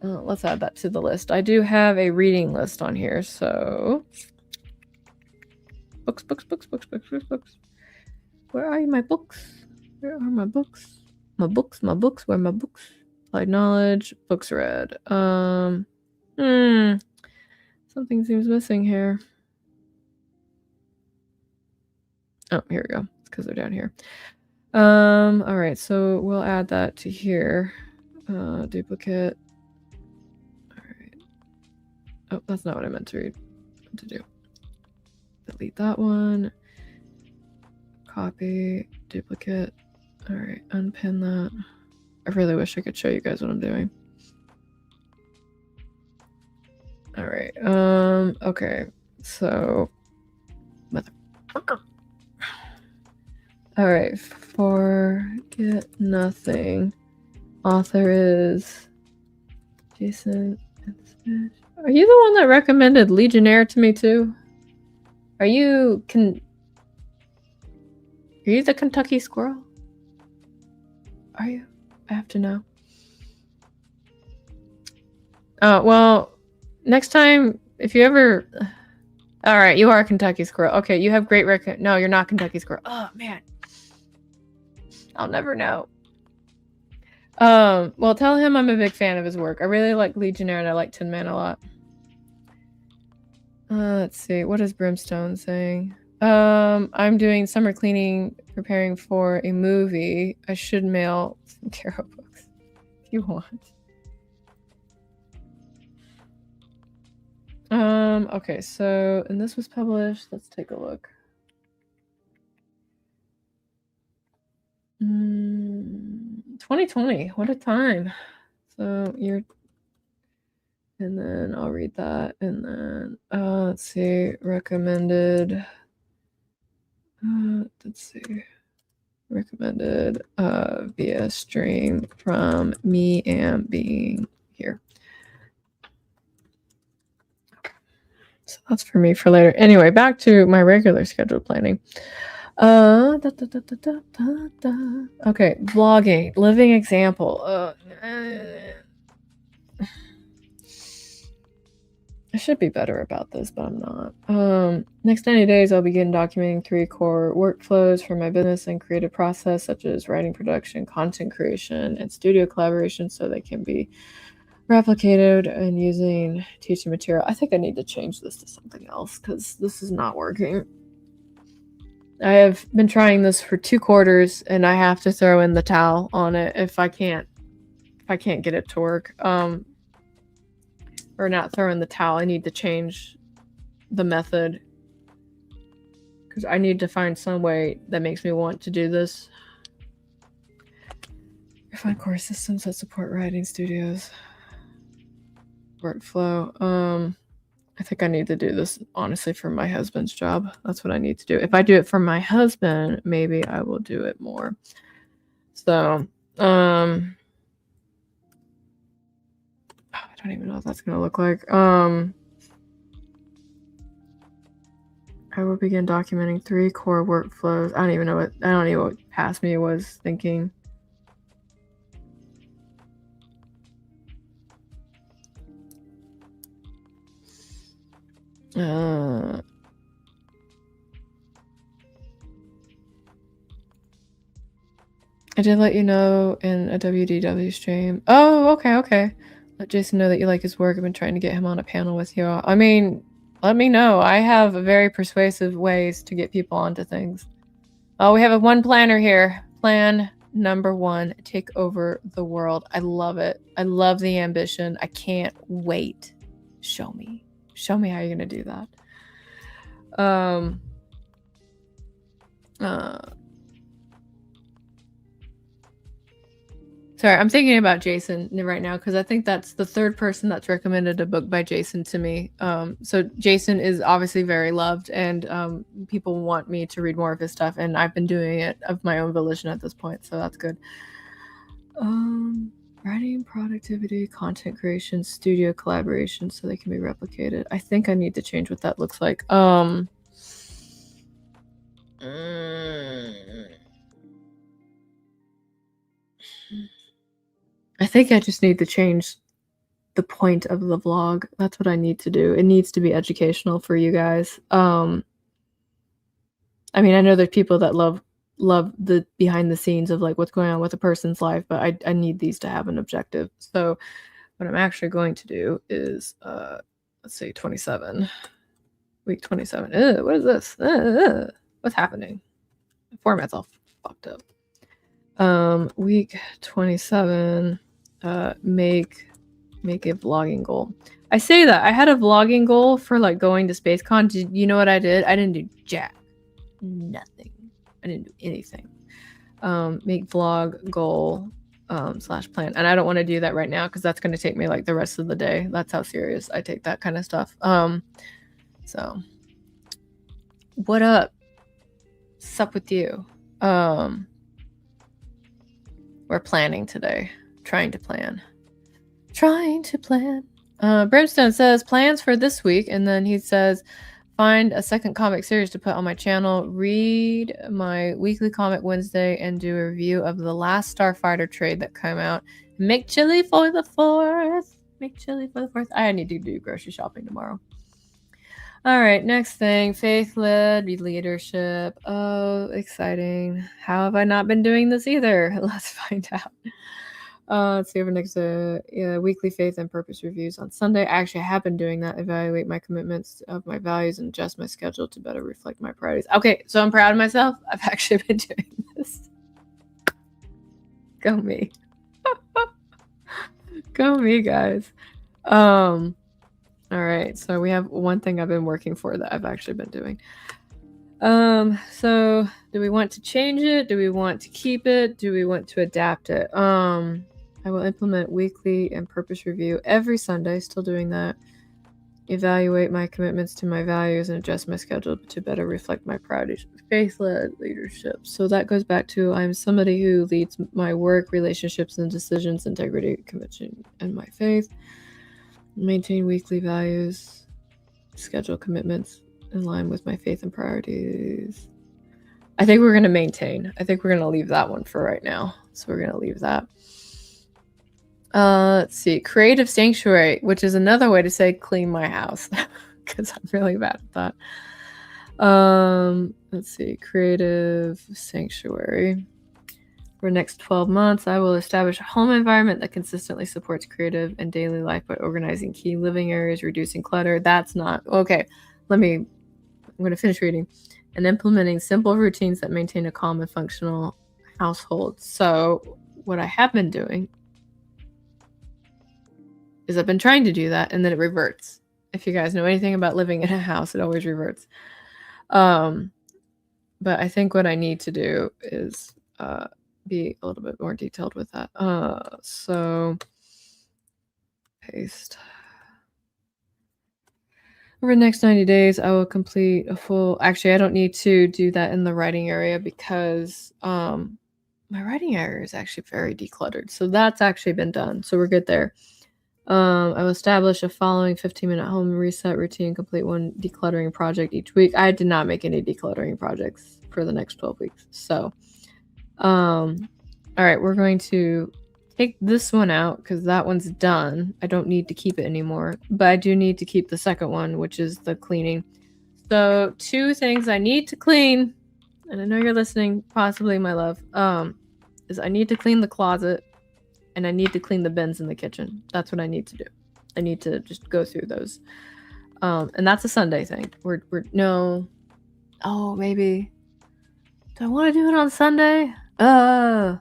Let's add that to the list. I do have a reading list on here, so... Books. Where are you, my books? Where are my books? My books. Where are my books? Applied knowledge. Books read. Something seems missing here. Oh, here we go. It's because they're down here. All right, so we'll add that to here. Duplicate. All right. Oh, that's not what I meant to read. To do. Delete that one. Copy. Duplicate. All right, unpin that. I really wish I could show you guys what I'm doing. All right. Okay. So, motherfucker. All right. Forget Nothing. Author is Jason. Are you the one that recommended Legionnaire to me too? Are you the Kentucky Squirrel? Are you? I have to know. Well, next time, if you ever... All right, you are Kentucky Squirrel. Okay, you have great No, you're not Kentucky Squirrel. Oh, man. I'll never know. Well, tell him I'm a big fan of his work. I really like Legionnaire and I like Tin Man a lot. Let's see. What is Brimstone saying? I'm doing summer cleaning, preparing for a movie. I should mail some tarot books if you want. Okay, so, and this was published. Let's take a look. 2020. What a time. So you're... And then I'll read that. And then, let's see, recommended. Let's see. Recommended via stream from me and being here. So that's for me for later. Anyway, back to my regular scheduled planning. Okay, vlogging, living example. I should be better about this, but I'm not. Next 90 days, I'll begin documenting 3 core workflows for my business and creative process, such as writing, production, content creation, and studio collaboration, so they can be replicated and using teaching material. I think I need to change this to something else because this is not working. I have been trying this for 2 quarters and I have to throw in the towel on it if I can't get it to work. Or not throw in the towel. I need to change the method because I need to find some way that makes me want to do this. Refine core systems that support writing studios. Workflow. I think I need to do this honestly for my husband's job. That's what I need to do. If I do it for my husband, maybe I will do it more. So, I don't even know what that's gonna look like. I will begin documenting 3 core workflows. I don't even know what past me was thinking. I did let you know in a WDW stream. Oh, okay. Let Jason know that you like his work. I've been trying to get him on a panel with you. I mean, let me know. I have very persuasive ways to get people onto things. Oh, we have a 1 planner here. Plan number 1, take over the world. I love it. I love the ambition. I can't wait. Show me how you're going to do that. Sorry, I'm thinking about Jason right now because I think that's the third person that's recommended a book by Jason to me. So Jason is obviously very loved, and people want me to read more of his stuff, and I've been doing it of my own volition at this point, so that's good. Writing, productivity, content creation, studio collaboration, so they can be replicated. I think I need to change what that looks like. I think I just need to change the point of the vlog. That's what I need to do. It needs to be educational for you guys. I mean, I know there's people that love the behind the scenes of like what's going on with a person's life, but I need these to have an objective. So what I'm actually going to do is let's see, 27. Week 27. What is this? What's happening? The format's all fucked up. Week 27. Make a vlogging goal. I say that I had a vlogging goal for like going to SpaceCon. Did you know what I did? I didn't do jack. Nothing. I didn't do anything. Make vlog goal / plan. And I don't want to do that right now because that's going to take me like the rest of the day. That's how serious I take that kind of stuff. So what up? What's up with you? We're planning today. Trying to plan. Brimstone says plans for this week, and then he says find a second comic series to put on my channel, read my weekly comic Wednesday, and do a review of the last Starfighter trade that came out. Make chili for the 4th. I need to do grocery shopping tomorrow. All right, next thing, faith-led leadership. Oh, exciting. How have I not been doing this either? Let's find out. Let's see over next weekly faith and purpose reviews on Sunday. Actually, I have been doing that. Evaluate my commitments of my values and adjust my schedule to better reflect my priorities. Okay, so I'm proud of myself. I've actually been doing this. Go me. Go me, guys. All right, so we have one thing I've been working for that I've actually been doing. So do we want to change it? Do we want to keep it? Do we want to adapt it? I will implement weekly and purpose review every Sunday, still doing that. Evaluate my commitments to my values and adjust my schedule to better reflect my priorities. Faith-led leadership. So that goes back to I'm somebody who leads my work, relationships, and decisions, integrity, conviction, and my faith. Maintain weekly values, schedule commitments in line with my faith and priorities. I think we're going to maintain. I think we're going to leave that one for right now. So we're going to leave that. Let's see. Creative sanctuary, which is another way to say clean my house because I'm really bad at that. Let's see. Creative sanctuary. For the next 12 months, I will establish a home environment that consistently supports creative and daily life by organizing key living areas, reducing clutter. That's not okay. I'm going to finish reading. And implementing simple routines that maintain a calm and functional household. So what I have been doing is I've been trying to do that, and then it reverts. If you guys know anything about living in a house, it always reverts. But I think what I need to do is be a little bit more detailed with that. So paste. Over the next 90 days, I will complete a full... Actually, I don't need to do that in the writing area because my writing area is actually very decluttered. So that's actually been done. So we're good there. I will establish a following 15-minute home reset routine, complete one decluttering project each week. I did not make any decluttering projects for the next 12 weeks. So, all right, we're going to take this one out because that one's done. I don't need to keep it anymore, but I do need to keep the second one, which is the cleaning. So 2 things I need to clean, and I know you're listening, possibly, my love, is I need to clean the closet and I need to clean the bins in the kitchen. That's what I need to do. I need to just go through those. And that's a Sunday thing. Maybe. Do I want to do it on Sunday? I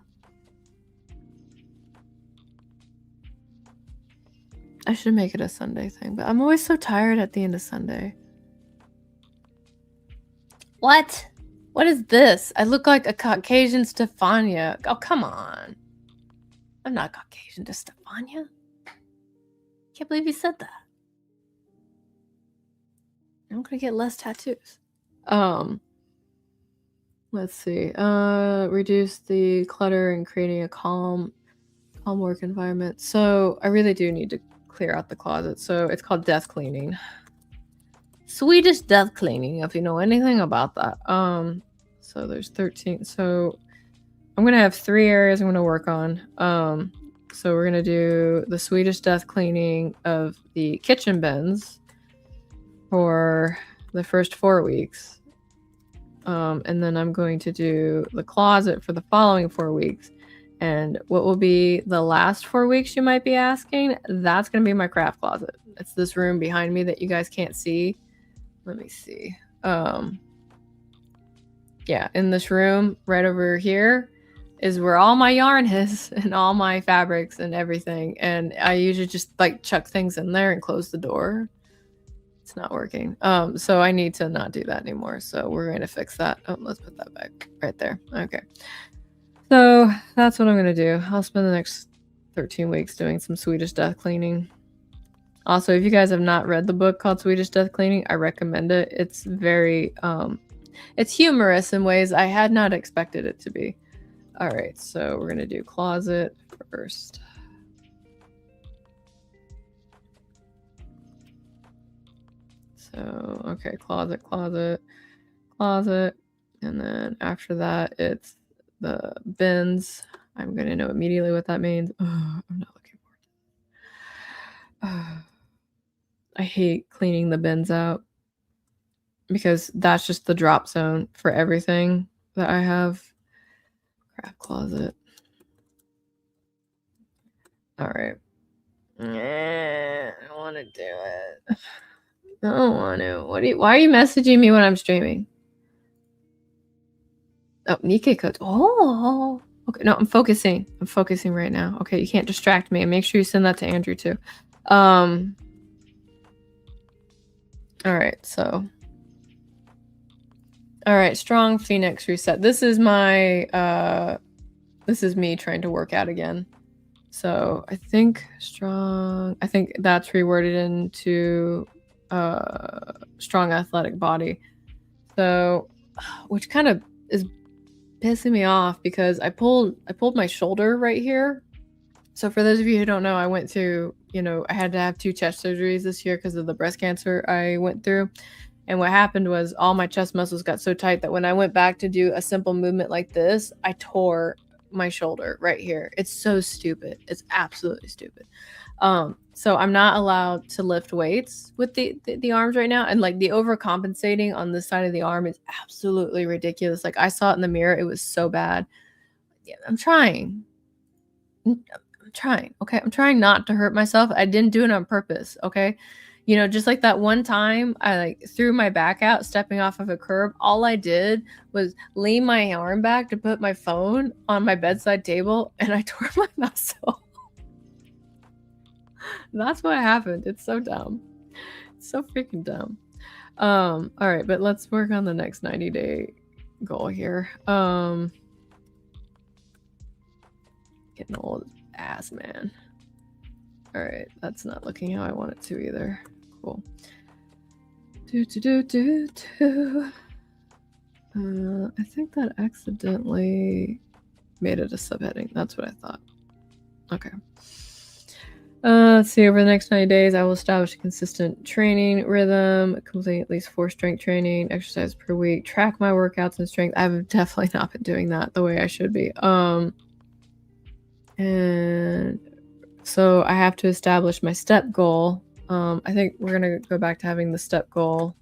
should make it a Sunday thing, but I'm always so tired at the end of Sunday. What? What is this? I look like a Caucasian Stefania. Oh, come on. I'm not Caucasian to Stefania. Can't believe you said that. I'm gonna get less tattoos. Let's see. Reduce the clutter and creating a calm work environment. So I really do need to clear out the closet. So it's called death cleaning. Swedish death cleaning, if you know anything about that. So there's 13. So I'm gonna have 3 areas I'm gonna work on. So we're gonna do the Swedish death cleaning of the kitchen bins for the first 4 weeks. And then I'm going to do the closet for the following 4 weeks. And what will be the last 4 weeks, you might be asking? That's going to be my craft closet. It's this room behind me that you guys can't see. Let me see. Yeah, in this room right over here is where all my yarn is and all my fabrics and everything. And I usually just like chuck things in there and close the door. It's not working. So I need to not do that anymore. So we're going to fix that. Oh, let's put that back right there. Okay. So that's what I'm going to do. I'll spend the next 13 weeks doing some Swedish death cleaning. Also, if you guys have not read the book called Swedish Death Cleaning, I recommend it. It's very, it's humorous in ways I had not expected it to be. All right, so we're going to do closet first. So, okay, closet, and then after that, it's the bins. I'm going to know immediately what that means. Oh, I'm not looking forward to it. I hate cleaning the bins out because that's just the drop zone for everything that I have. Craft closet. All right. I don't want to do it. I don't want to. Why are you messaging me when I'm streaming? Oh, Nikkei codes. Oh, okay. No, I'm focusing. I'm focusing right now. Okay, you can't distract me. And make sure you send that to Andrew too. All right, so. All right, strong Phoenix reset. This is my, this is me trying to work out again. So I think that's reworded into strong athletic body. So, which kind of is pissing me off because I pulled my shoulder right here. So for those of you who don't know, I went through, I had to have 2 chest surgeries this year because of the breast cancer I went through. And what happened was all my chest muscles got so tight that when I went back to do a simple movement like this, I tore my shoulder right here. It's so stupid. It's absolutely stupid. So I'm not allowed to lift weights with the arms right now. And like the overcompensating on this side of the arm is absolutely ridiculous. Like I saw it in the mirror. It was so bad. Yeah, I'm trying. Okay. I'm trying not to hurt myself. I didn't do it on purpose. Okay. Just like that one time I like threw my back out stepping off of a curb. All I did was lean my arm back to put my phone on my bedside table and I tore my muscle. That's what happened. It's so dumb. It's so freaking dumb. All right, but let's work on the next 90-day goal here. Getting old ass, man. All right, that's not looking how I want it to either. Cool. I think that accidentally made it a subheading. That's what I thought. Okay. Let's see. Over the next 90 days, I will establish a consistent training rhythm, complete at least 4 strength training exercises per week, track my workouts and strength. I've definitely not been doing that the way I should be. And so I have to establish my step goal. I think we're going to go back to having the step goal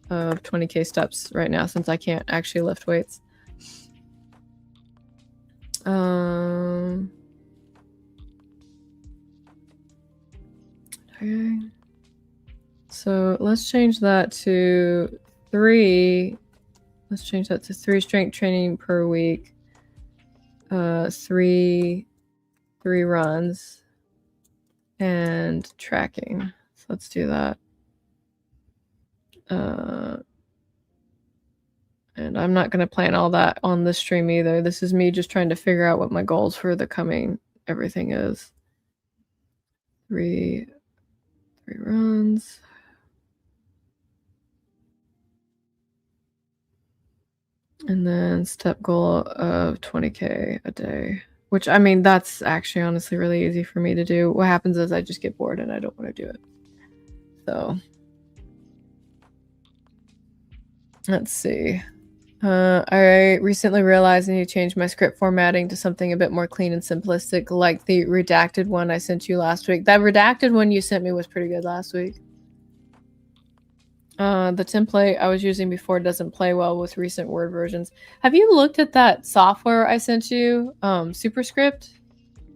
of 20K steps right now since I can't actually lift weights. Okay. So let's change that to 3. Let's change that to 3 strength training per week. 3 runs and tracking. So let's do that. And I'm not going to plan all that on this stream either. This is me just trying to figure out what my goals for the coming everything is. Three runs. And then step goal of 20K a day, which, I mean, that's actually honestly really easy for me to do. What happens is I just get bored and I don't want to do it. So let's see. I recently realized I need to change my script formatting to something a bit more clean and simplistic, like the redacted one I sent you last week. That redacted one you sent me was pretty good last week. The template I was using before doesn't play well with recent Word versions. Have you looked at that software I sent you, Superscript,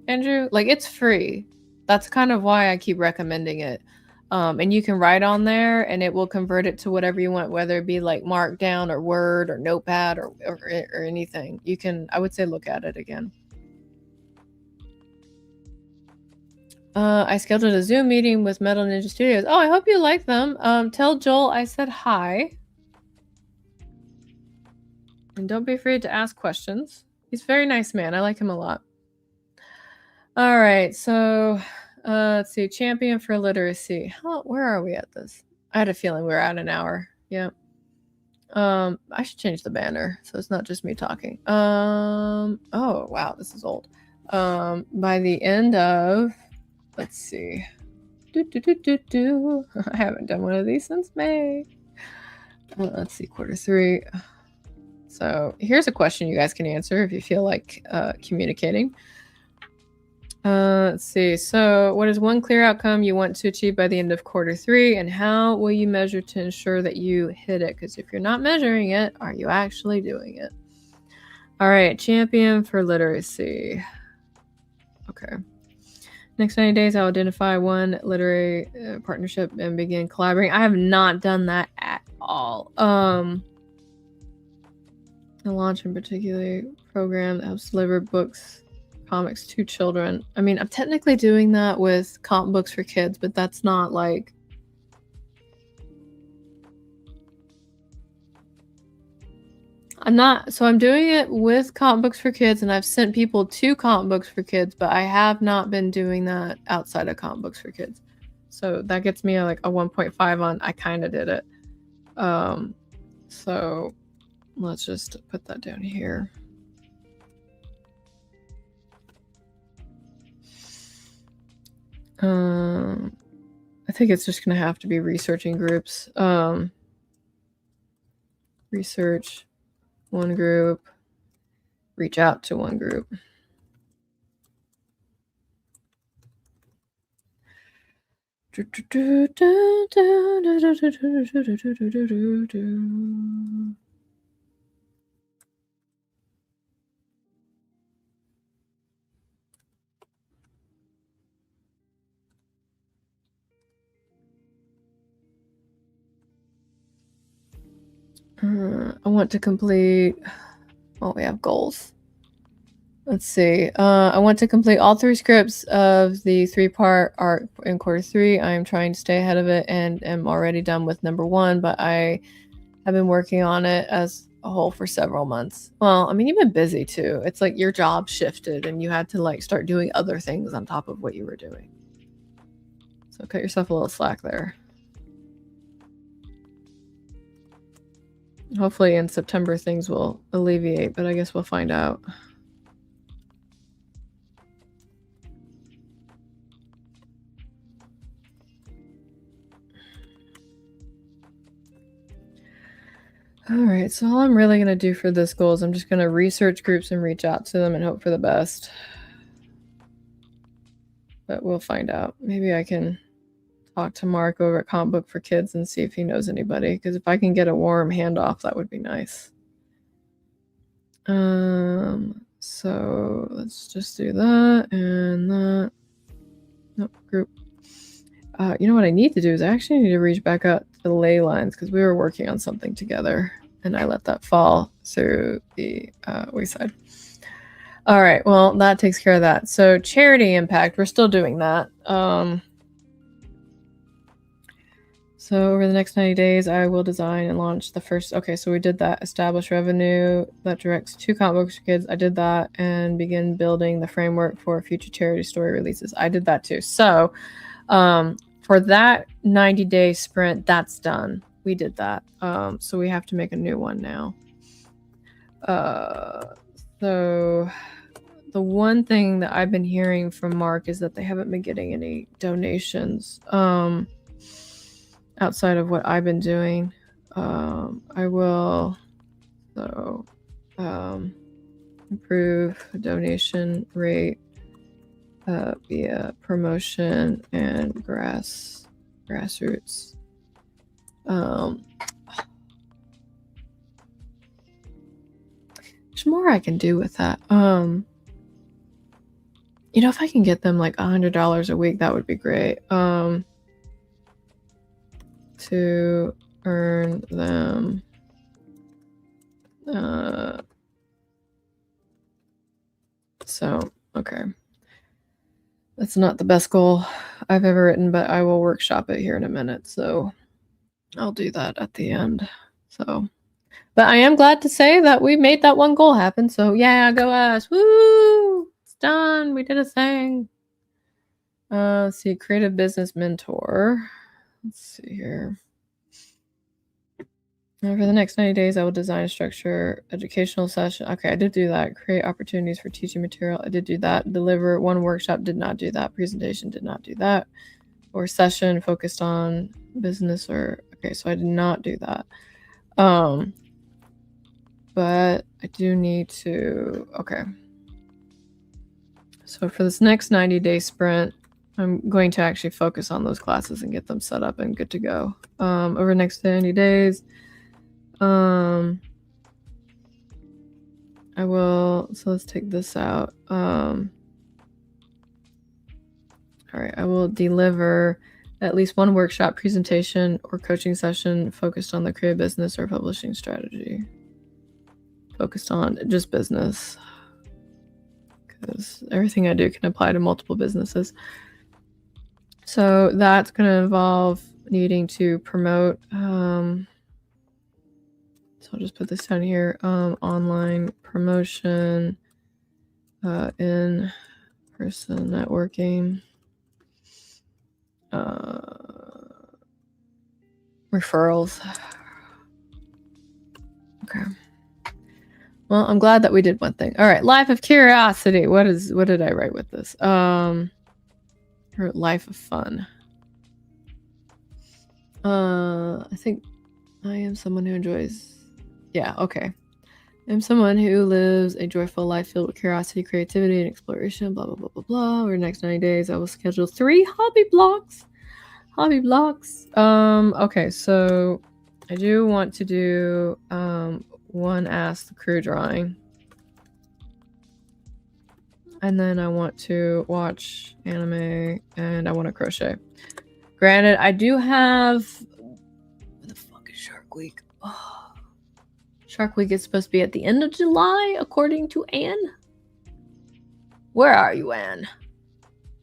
Andrew? Like, it's free. That's kind of why I keep recommending it. And you can write on there and it will convert it to whatever you want, whether it be like Markdown or Word or Notepad or anything. You can, I would say, look at it again. I scheduled a Zoom meeting with Metal Ninja Studios. Oh, I hope you like them. Tell Joel I said hi. And don't be afraid to ask questions. He's a very nice man. I like him a lot. All right, so let's see. Champion for literacy. Where are we at this? I had a feeling we were at an hour. Yeah. I should change the banner so it's not just me talking. Oh wow, this is old. By the end of, let's see. I haven't done one of these since May. Let's see, Q3. So here's a question you guys can answer if you feel like communicating. Let's see. So what is one clear outcome you want to achieve by the end of Q3, and how will you measure to ensure that you hit it? Because if you're not measuring it, are you actually doing it? All right, champion for literacy. Okay. Next 90 days, I'll identify one literary partnership and begin collaborating. I have not done that at all. The launch in particular program that helps deliver books, comics to children. I mean, I'm technically doing that with comic books for kids, but that's not like... I'm doing it with comic books for kids, and I've sent people to comic books for kids, but I have not been doing that outside of comic books for kids. So that gets me like a 1.5 on I kind of did it. So let's just put that down here. I think it's just going to have to be researching groups. Research one group, reach out to one group. I want to complete... Oh, we have goals. Let's see. I want to complete all 3 scripts of the 3-part arc in Q3. I am trying to stay ahead of it and am already done with number 1, but I have been working on it as a whole for several months. Well, I mean, you've been busy too. It's like your job shifted and you had to like start doing other things on top of what you were doing. So cut yourself a little slack there. Hopefully in September things will alleviate, but I guess we'll find out. All right, so all I'm really going to do for this goal is I'm just going to research groups and reach out to them and hope for the best. But we'll find out. Maybe I can talk to Mark over at Comic Book for Kids and see if he knows anybody, because if I can get a warm handoff, that would be nice. So let's just do that and that. Nope, group. You know what I need to do is I actually need to reach back out to the ley lines, because we were working on something together and I let that fall through the wayside. All right, well, that takes care of that. So charity impact, we're still doing that. So over the next 90 days, I will design and launch the first. Okay, so we did that. Establish revenue that directs 2 comic books for kids. I did that, and begin building the framework for future charity story releases. I did that too. So, for that 90-day sprint, that's done. We did that. So we have to make a new one now. So the one thing that I've been hearing from Mark is that they haven't been getting any donations. Outside of what I've been doing. I will improve donation rate via promotion and grassroots. There's more I can do with that. If I can get them like $100 a week, that would be great. To earn them okay. That's not the best goal I've ever written, but I will workshop it here in a minute, so I'll do that at the end. So, but I am glad to say that we made that one goal happen, so yeah, go us. Woo! It's done. We did a thing. Let's see, creative business mentor. Let's see here. For the next 90 days, I will design a structure, educational session. Okay, I did do that. Create opportunities for teaching material. I did do that. Deliver one workshop. Did not do that. Presentation. Did not do that. Or session focused on business or... Okay, so I did not do that. But I do need to... Okay. So for this next 90-day sprint, I'm going to actually focus on those classes and get them set up and good to go. Over the next 90 days... I will, so let's take this out. All right, I will deliver at least one workshop, presentation, or coaching session focused on the creative business or publishing strategy. Focused on just business. Because everything I do can apply to multiple businesses. So that's going to involve needing to promote, so I'll just put this down here. Online promotion, in-person networking, referrals. Okay. Well, I'm glad that we did one thing. All right, Life of Curiosity. What did I write with this? Or Life of Fun. I think I am someone who enjoys... Yeah, okay. I'm someone who lives a joyful life filled with curiosity, creativity, and exploration, blah, blah, blah, blah, blah. Over the next 90 days, I will schedule 3 hobby blocks. Okay, so I do want to do one Ask the Crew drawing. And then I want to watch anime, and I want to crochet. Granted, I do have... What the fuck is Shark Week? Oh. Shark Week is supposed to be at the end of July, according to Anne. Where are you, Anne?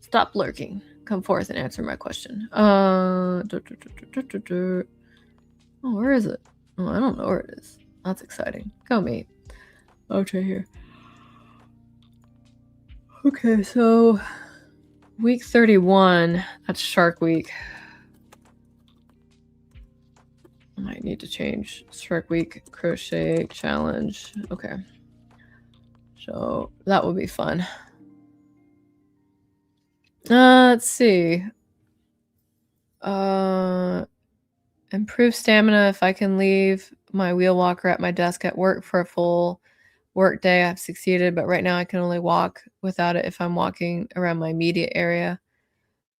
Stop lurking. Come forth and answer my question. Oh, where is it? Oh, I don't know where it is. That's exciting. Go me. Okay, here. Okay, so week 31. That's Shark Week. I might need to change Shark Week crochet challenge. Okay. So that will be fun. Let's see. Improve stamina if I can leave my wheel walker at my desk at work for a full work day. I've succeeded, but right now I can only walk without it if I'm walking around my immediate area.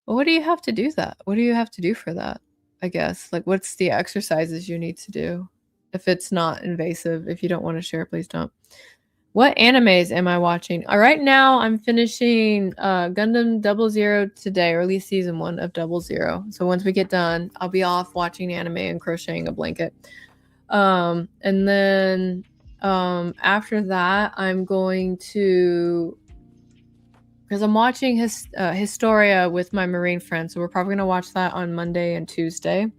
Well, what do you have to do that? What do you have to do for that? I guess, like, what's the exercises you need to do? If it's not invasive, if you don't want to share, please don't. What animes am I watching? Right now, I'm finishing Gundam 00 today, or at least season 1 of 00. So once we get done, I'll be off watching anime and crocheting a blanket. And then after that, I'm going to... Because I'm watching Historia with my Marine friends, so we're probably going to watch that on Monday and Tuesday.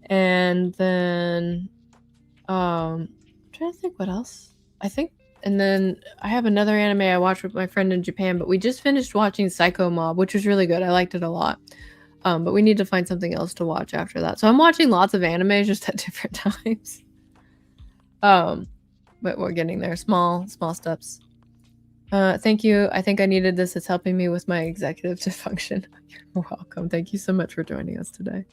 And then I'm trying to think what else. And then I have another anime I watched with my friend in Japan, but we just finished watching Psycho Mob, which was really good. I liked it a lot. But we need to find something else to watch after that. So I'm watching lots of anime just at different times. But we're getting there. Small steps. Thank you. I think I needed this. It's helping me with my executive dysfunction. You're welcome. Thank you so much for joining us today.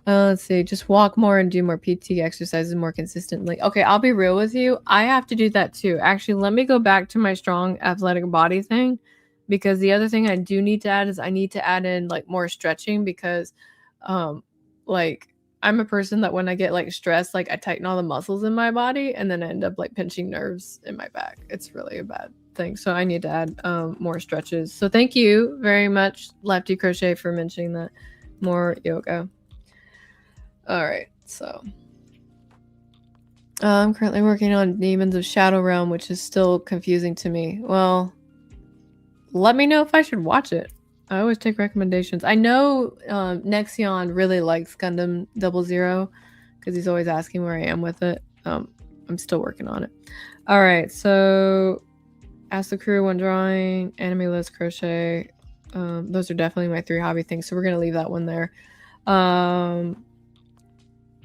Let's see. Just walk more and do more PT exercises more consistently. Okay, I'll be real with you. I have to do that too. Actually, let me go back to my strong athletic body thing, because the other thing I do need to add is I need to add in like more stretching, because like I'm a person that when I get like stressed, like I tighten all the muscles in my body and then I end up like pinching nerves in my back. It's really a bad thing. So I need to add more stretches. So thank you very much, Lefty Crochet, for mentioning that. More yoga. All right, so I'm currently working on Demons of Shadow Realm, which is still confusing to me. Well, let me know if I should watch it. I always take recommendations. I know Nexion really likes Gundam 00 because he's always asking where I am with it. I'm still working on it. All right, so Ask the Crew, One Drawing, Anime List, Crochet. Those are definitely my 3 hobby things, so we're going to leave that one there.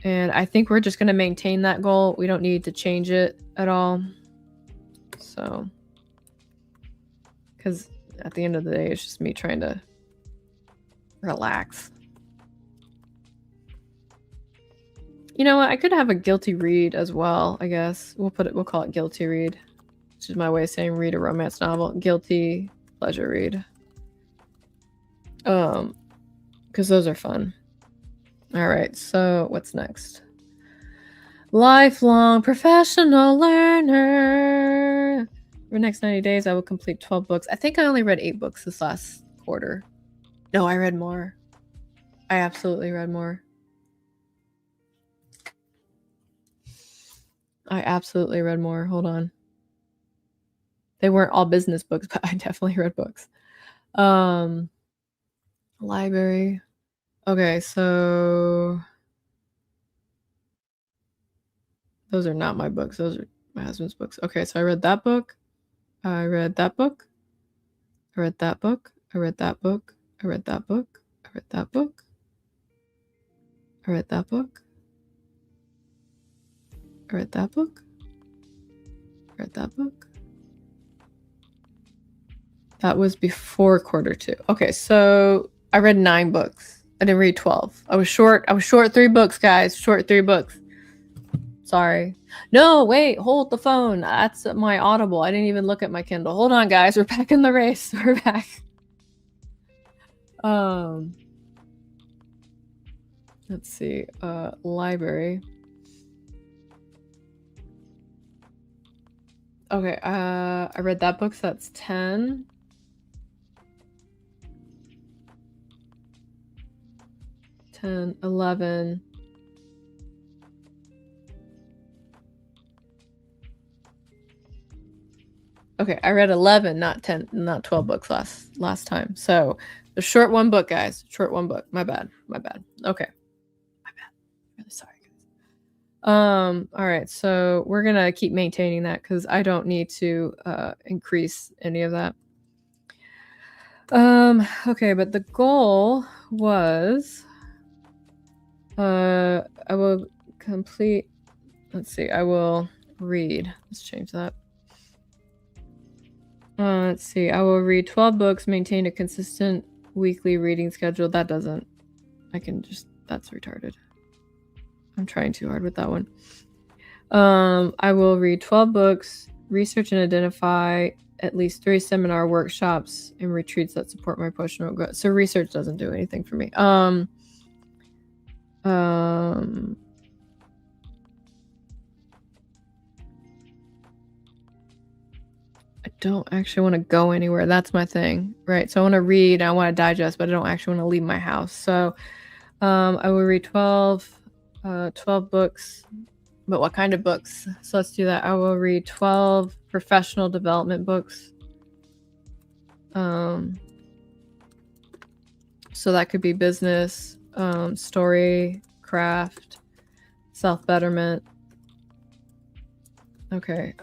And I think we're just going to maintain that goal. We don't need to change it at all. So, because at the end of the day, it's just me trying to relax. You know what? I could have a guilty read as well, I guess. We'll call it guilty read, which is my way of saying read a romance novel. Guilty pleasure read. Because those are fun. All right, so what's next? Lifelong professional learner. For the next 90 days, I will complete 12 books. I think I only read 8 books this last quarter. No, I read more. I absolutely read more. I absolutely read more. Hold on. They weren't all business books, but I definitely read books. Library. Okay, so those are not my books. Those are my husband's books. Okay, so I read that book. I read that book. I read that book. I read that book. I read that book. I read that book. I read that book. I read that book. I read that book. That was before quarter 2. Okay, so I read 9 books. I didn't read 12. I was short 3 books, guys. Short 3 books. Sorry. No, wait, hold the phone. That's my Audible. I didn't even look at my Kindle. Hold on, guys. We're back in the race. We're back. Let's see. Library. Okay, I read that book, so that's 10. 10, 11. Okay, I read 11, not 10, not 12 books last time. So the short 1 book, guys. Short 1 book. My bad. Okay. My bad. Really sorry, guys. All right, so we're gonna keep maintaining that because I don't need to increase any of that. Okay, but the goal was I will complete, let's see, I will read. Let's change that. Let's see, I will read 12 books, maintain a consistent weekly reading schedule. That doesn't, that's retarded. I'm trying too hard with that one. I will read 12 books, research and identify at least 3 seminar workshops and retreats that support my personal growth. So research doesn't do anything for me. I don't actually want to go anywhere. That's my thing, right? So I want to read, I want to digest, but I don't actually want to leave my house. So I will read 12 books. But what kind of books? So let's do that. I will read 12 professional development books. So that could be business, story, craft, self-betterment. Okay.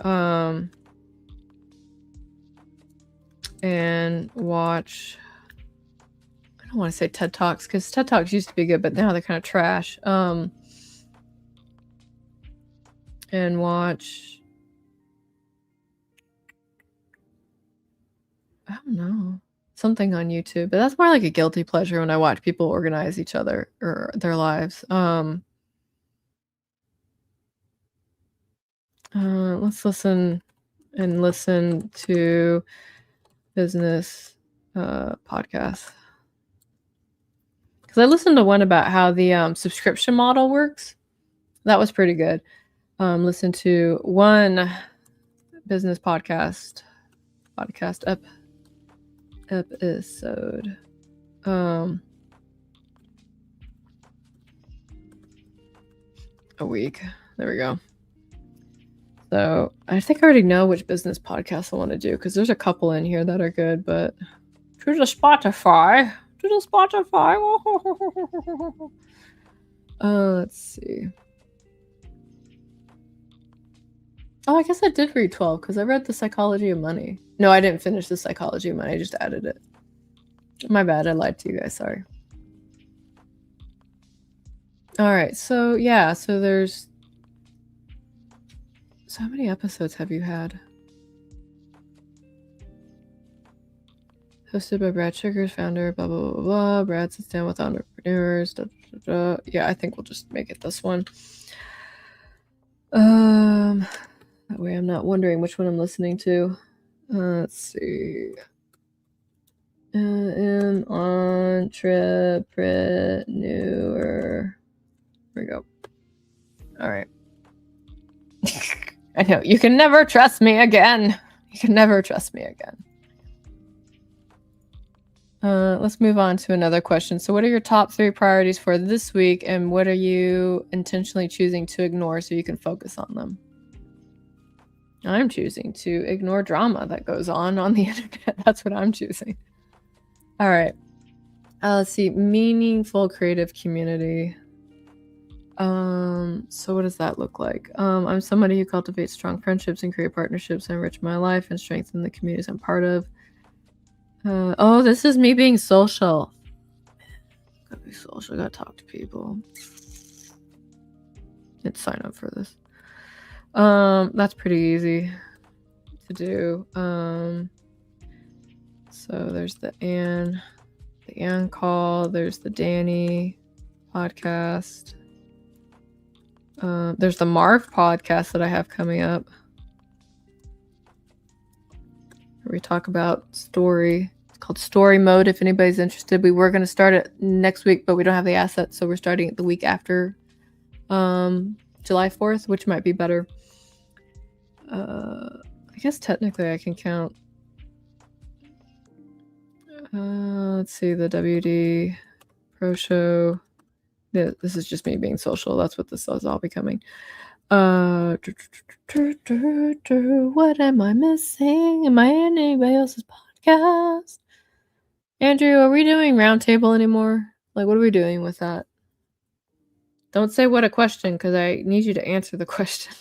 And watch, I don't want to say TED Talks because TED Talks used to be good, but now they're kind of trash. And watch, I don't know, something on YouTube, but that's more like a guilty pleasure when I watch people organize each other or their lives. Let's listen to business podcasts. Because I listened to one about how the subscription model works. That was pretty good. Listen to one business podcast episode. A week. There we go. So I think I already know which business podcast I want to do because there's a couple in here that are good, but to the Spotify. Let's see. Oh, I guess I did read 12 because I read The Psychology of Money. No, I didn't finish The Psychology of Money. I just added it. My bad. I lied to you guys. Sorry. All right. So, yeah. So there's... So how many episodes have you had? Hosted by Brad Sugars, founder, blah, blah, blah, blah. Brad sits down with entrepreneurs. Da, da, da, da. Yeah, I think we'll just make it this one. That way I'm not wondering which one I'm listening to. Let's see. An entrepreneur. Here we go. All right. I know. You can never trust me again. You can never trust me again. Let's move on to another question. So what are your top 3 priorities for this week, and what are you intentionally choosing to ignore so you can focus on them? I'm choosing to ignore drama that goes on the internet. That's what I'm choosing. All right. Let's see. Meaningful creative community. So what does that look like? I'm somebody who cultivates strong friendships and create partnerships and enrich my life and strengthen the communities I'm part of. Oh, this is me being social. Gotta be social. Gotta talk to people. Let's sign up for this. That's pretty easy to do. So there's the Anne call. There's the Danny podcast. There's the Marv podcast that I have coming up, where we talk about story. It's called Story Mode. If anybody's interested, we were going to start it next week, but we don't have the assets, so we're starting it the week after July 4th, which might be better. I guess technically I can count. Let's see, the WD Pro Show. This is just me being social. That's what this is all becoming. What am I missing? Am I in anybody else's podcast? Andrew, are we doing roundtable anymore? Like, what are we doing with that? Don't say what a question, because I need you to answer the question.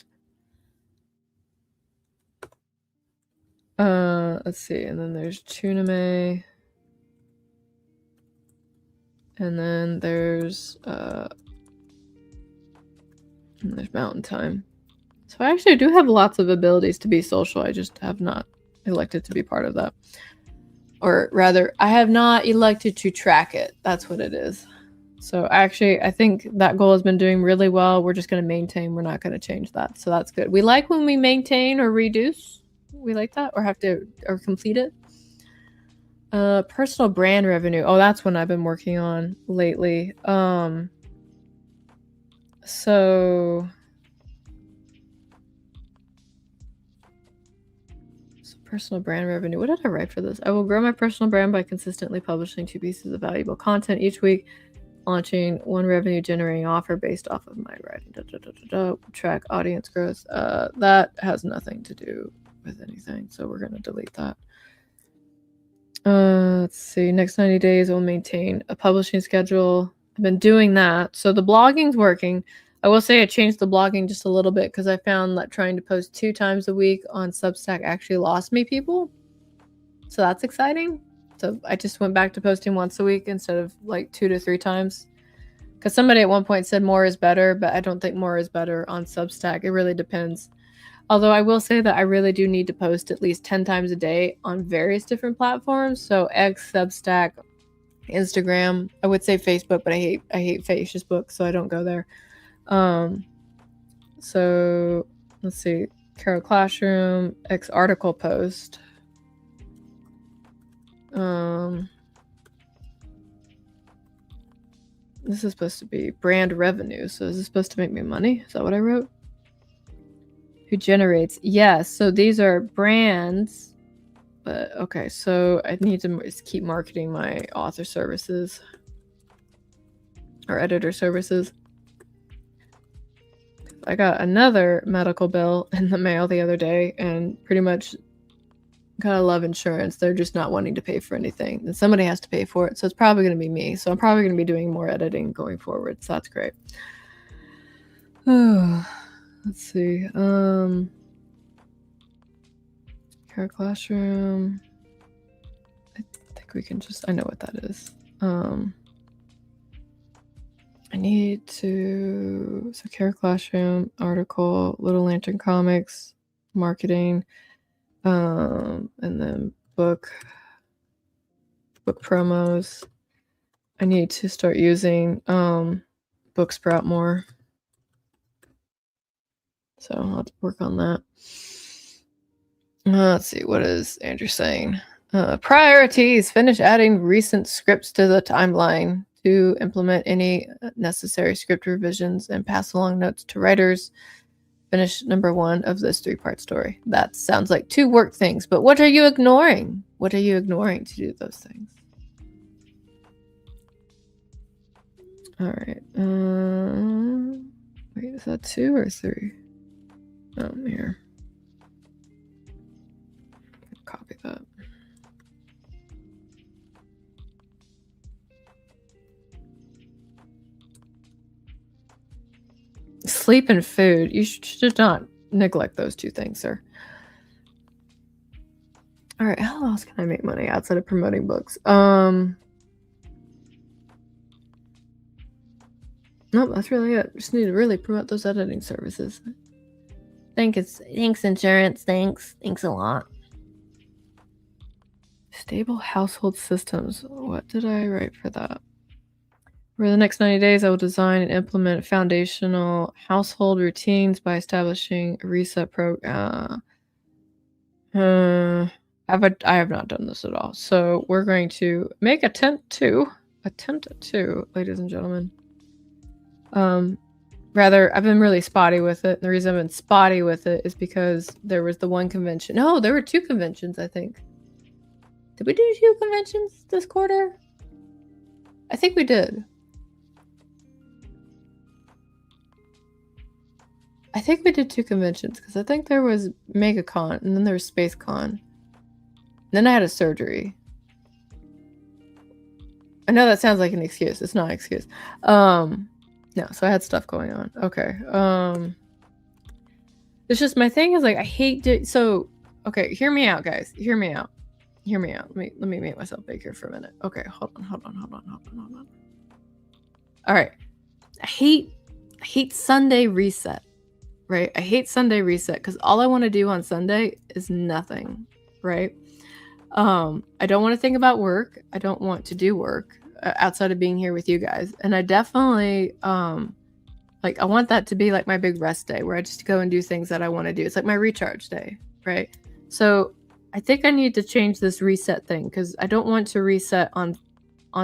Let's see. And then there's Tuname. And then there's Mountain Time. So I actually do have lots of abilities to be social. I just have not elected to be part of that. Or rather, I have not elected to track it. That's what it is. So actually, I think that goal has been doing really well. We're just going to maintain. We're not going to change that. So that's good. We like when we maintain or reduce. We like that, or complete it. Personal brand revenue. Oh, that's one I've been working on lately. So personal brand revenue. What did I write for this? I will grow my personal brand by consistently publishing 2 pieces of valuable content each week, launching 1 revenue generating offer based off of my writing. Track audience growth. That has nothing to do with anything, so we're going to delete that. Let's see. Next 90 days, we'll maintain a publishing schedule. I've been doing that. So the blogging's working. I will say I changed the blogging just a little bit because I found that trying to post 2 times a week on Substack actually lost me people. So that's exciting. So I just went back to posting once a week instead of like 2 to 3 times. Because somebody at one point said more is better, but I don't think more is better on Substack. It really depends. Although I will say that I really do need to post at least 10 times a day on various different platforms. So X, Substack, Instagram. I would say Facebook, but I hate Facebook, so I don't go there. So let's see. Carol Classroom, X article post. This is supposed to be brand revenue. So is this supposed to make me money? Is that what I wrote? Who generates? Yes. So these are brands. But okay, so I need to keep marketing my author services or editor services. I got another medical bill in the mail the other day, and pretty much gotta love insurance. They're just not wanting to pay for anything, and somebody has to pay for it. So it's probably going to be me. So I'm probably going to be doing more editing going forward. So that's great. Oh, let's see. Care Classroom. I think we can just. I know what that is. I need to. So Care Classroom article, Little Lantern Comics, marketing, and then book promos. I need to start using Booksprout more. So I'll have to work on that. Let's see, what is Andrew saying? Priorities. Finish adding recent scripts to the timeline to implement any necessary script revisions and pass along notes to writers. Finish number 1 of this 3-part story. That sounds like 2 work things, but what are you ignoring? What are you ignoring to do those things? All right. Wait, is that 2 or 3? Here. Copy that. Sleep and food. You should not neglect those 2 things, sir. All right, how else can I make money outside of promoting books? Nope, that's really it. Just need to really promote those editing services. Thanks, insurance. Thanks a lot. Stable household systems. What did I write for that? For the next 90 days, I will design and implement foundational household routines by establishing a reset program. I have not done this at all. So we're going to make attempt to, ladies and gentlemen. Rather, I've been really spotty with it. And the reason I've been spotty with it is because there was the one convention. No, there were 2 conventions, I think. Did we do 2 conventions this quarter? I think we did. I think we did 2 conventions because I think there was MegaCon and then there was SpaceCon. And then I had a surgery. I know that sounds like an excuse. It's not an excuse. No, so I had stuff going on. Okay. It's just my thing is like I hate so okay, hear me out, guys. Hear me out. Let me make myself big here for a minute. Okay, hold on. All right. I hate Sunday reset. Right? I hate Sunday reset because all I want to do on Sunday is nothing, right? I don't want to think about work. I don't want to do work outside of being here with you guys. And I definitely, I want that to be like my big rest day where I just go and do things that I want to do. It's like my recharge day, right? So I think I need to change this reset thing because I don't want to reset on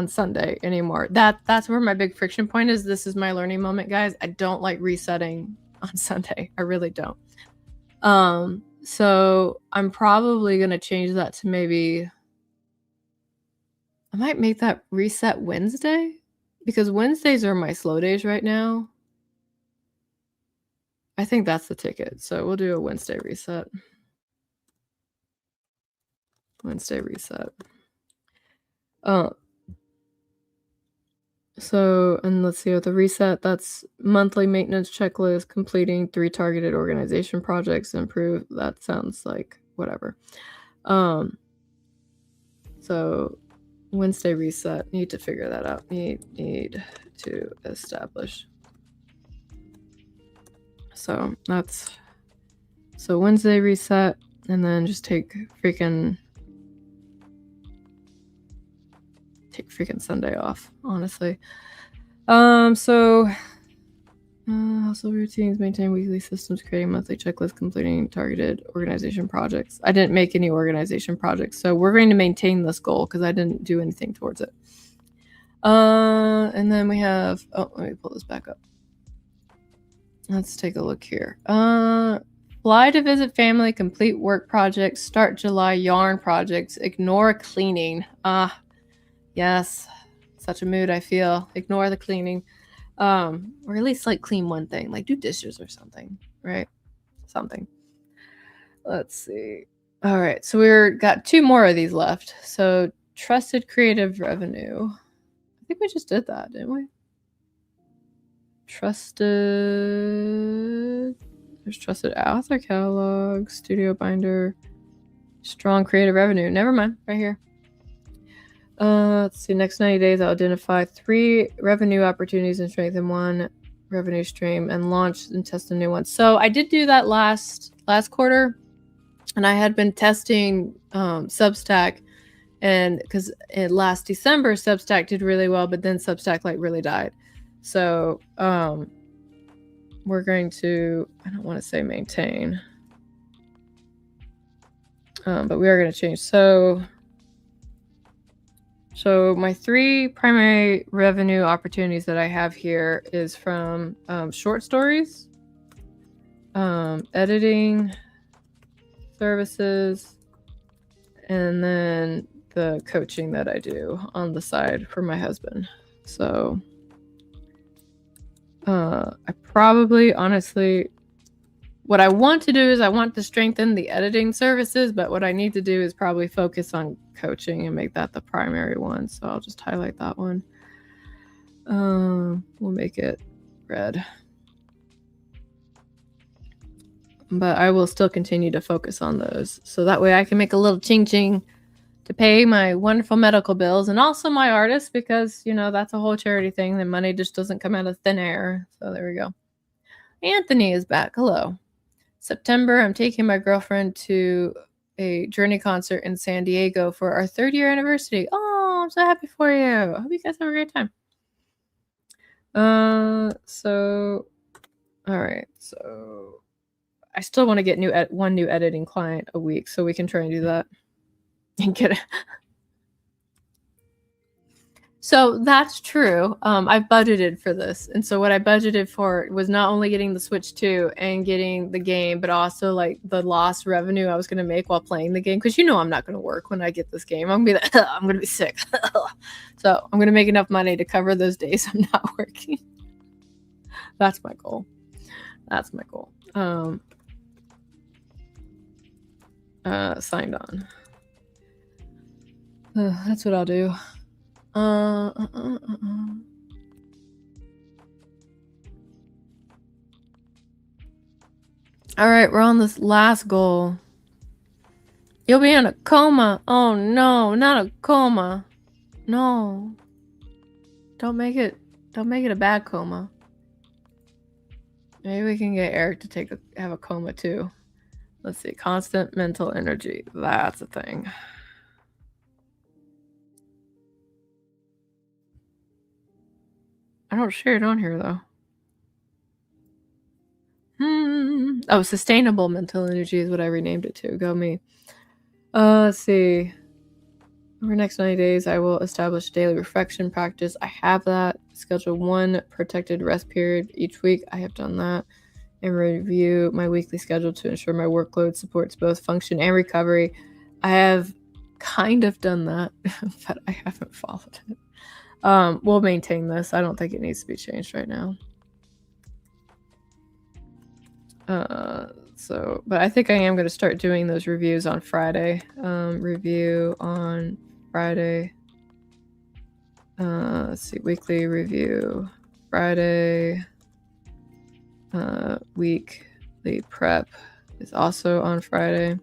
Sunday anymore. That's where my big friction point is. This is my learning moment, guys. I don't like resetting on Sunday. I really don't. So I'm probably going to change that to maybe I might make that reset Wednesday because Wednesdays are my slow days right now. I think that's the ticket. So we'll do a Wednesday reset. So, and let's see, with the reset, that's monthly maintenance checklist, completing 3 targeted organization projects, improve. That sounds like whatever. Um, so Wednesday reset, need to figure that out. Need to establish. So that's Wednesday reset, and then just take freaking Sunday off, honestly. So household routines, maintain weekly systems, creating monthly checklists, completing targeted organization projects. I didn't make any organization projects, so we're going to maintain this goal because I didn't do anything towards it. And then we have, let me pull this back up. Let's take a look here. Fly to visit family, complete work projects, start July yarn projects, ignore cleaning. Yes, such a mood I feel. Ignore the cleaning. Or at least like clean one thing, like do dishes or something, right? Something. Let's see. All right, so we're got 2 more of these left. So trusted creative revenue. I think we just did that, didn't we? Trusted. There's trusted author catalog, studio binder, strong creative revenue. Never mind, right here. Let's see. Next 90 days, I'll identify 3 revenue opportunities and strengthen 1 revenue stream and launch and test a new one. So I did do that last quarter, and I had been testing Substack, and because last December Substack did really well, but then Substack like really died. So we're going to, I don't want to say maintain, but we are going to change. So my 3 primary revenue opportunities that I have here is from short stories, editing services, and then the coaching that I do on the side for my husband. So I probably, honestly, what I want to do is I want to strengthen the editing services, but what I need to do is probably focus on coaching and make that the primary one. So I'll just highlight that one. We'll make it red. But I will still continue to focus on those. So that way I can make a little ching-ching to pay my wonderful medical bills and also my artists, because, you know, that's a whole charity thing. The money just doesn't come out of thin air. So there we go. Anthony is back. Hello. September, I'm taking my girlfriend to a Journey concert in San Diego for our 3rd year anniversary. Oh, I'm so happy for you. I hope you guys have a great time. So, all right. So I still want to get one new editing client a week, so we can try and do that and get it. So that's true. I've budgeted for this. And so what I budgeted for was not only getting the Switch 2 and getting the game, but also like the lost revenue I was going to make while playing the game. Because you know I'm not going to work when I get this game. I'm going to be sick. So I'm going to make enough money to cover those days I'm not working. That's my goal. That's my goal. Signed on. That's what I'll do. All right, we're on this last goal. You'll be in a coma. Oh no, not a coma. No. Don't make it a bad coma. Maybe we can get Eric to have a coma too. Let's see, constant mental energy. That's a thing. I don't share it on here though. Oh, sustainable mental energy is what I renamed it to. Go me. Let's see. Over the next 90 days, I will establish daily reflection practice. I have that. Schedule 1 protected rest period each week. I have done that. And review my weekly schedule to ensure my workload supports both function and recovery. I have kind of done that, but I haven't followed it. We'll maintain this. I don't think it needs to be changed right now. But I think I am going to start doing those reviews on Friday. Review on Friday. Let's see, weekly review, Friday. Weekly prep is also on Friday.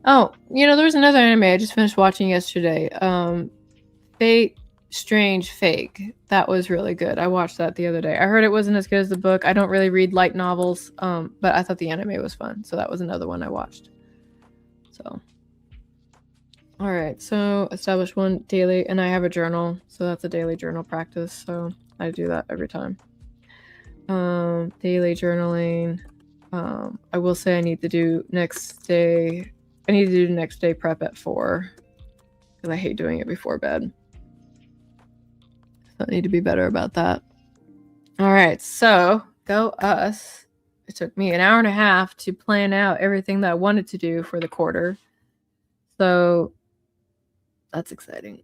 Oh, there's another anime I just finished watching yesterday. Fate Strange Fake. That was really good. I watched that the other day. I heard it wasn't as good as the book. I don't really read light novels, but I thought the anime was fun. So that was another one I watched. So, all right. So establish one daily, and I have a journal. So that's a daily journal practice. So I do that every time. Daily journaling. I will say I need to do next day prep at 4 because I hate doing it before bed. So I need to be better about that. All right, so go us. It took me an hour and a half to plan out everything that I wanted to do for the quarter. So that's exciting.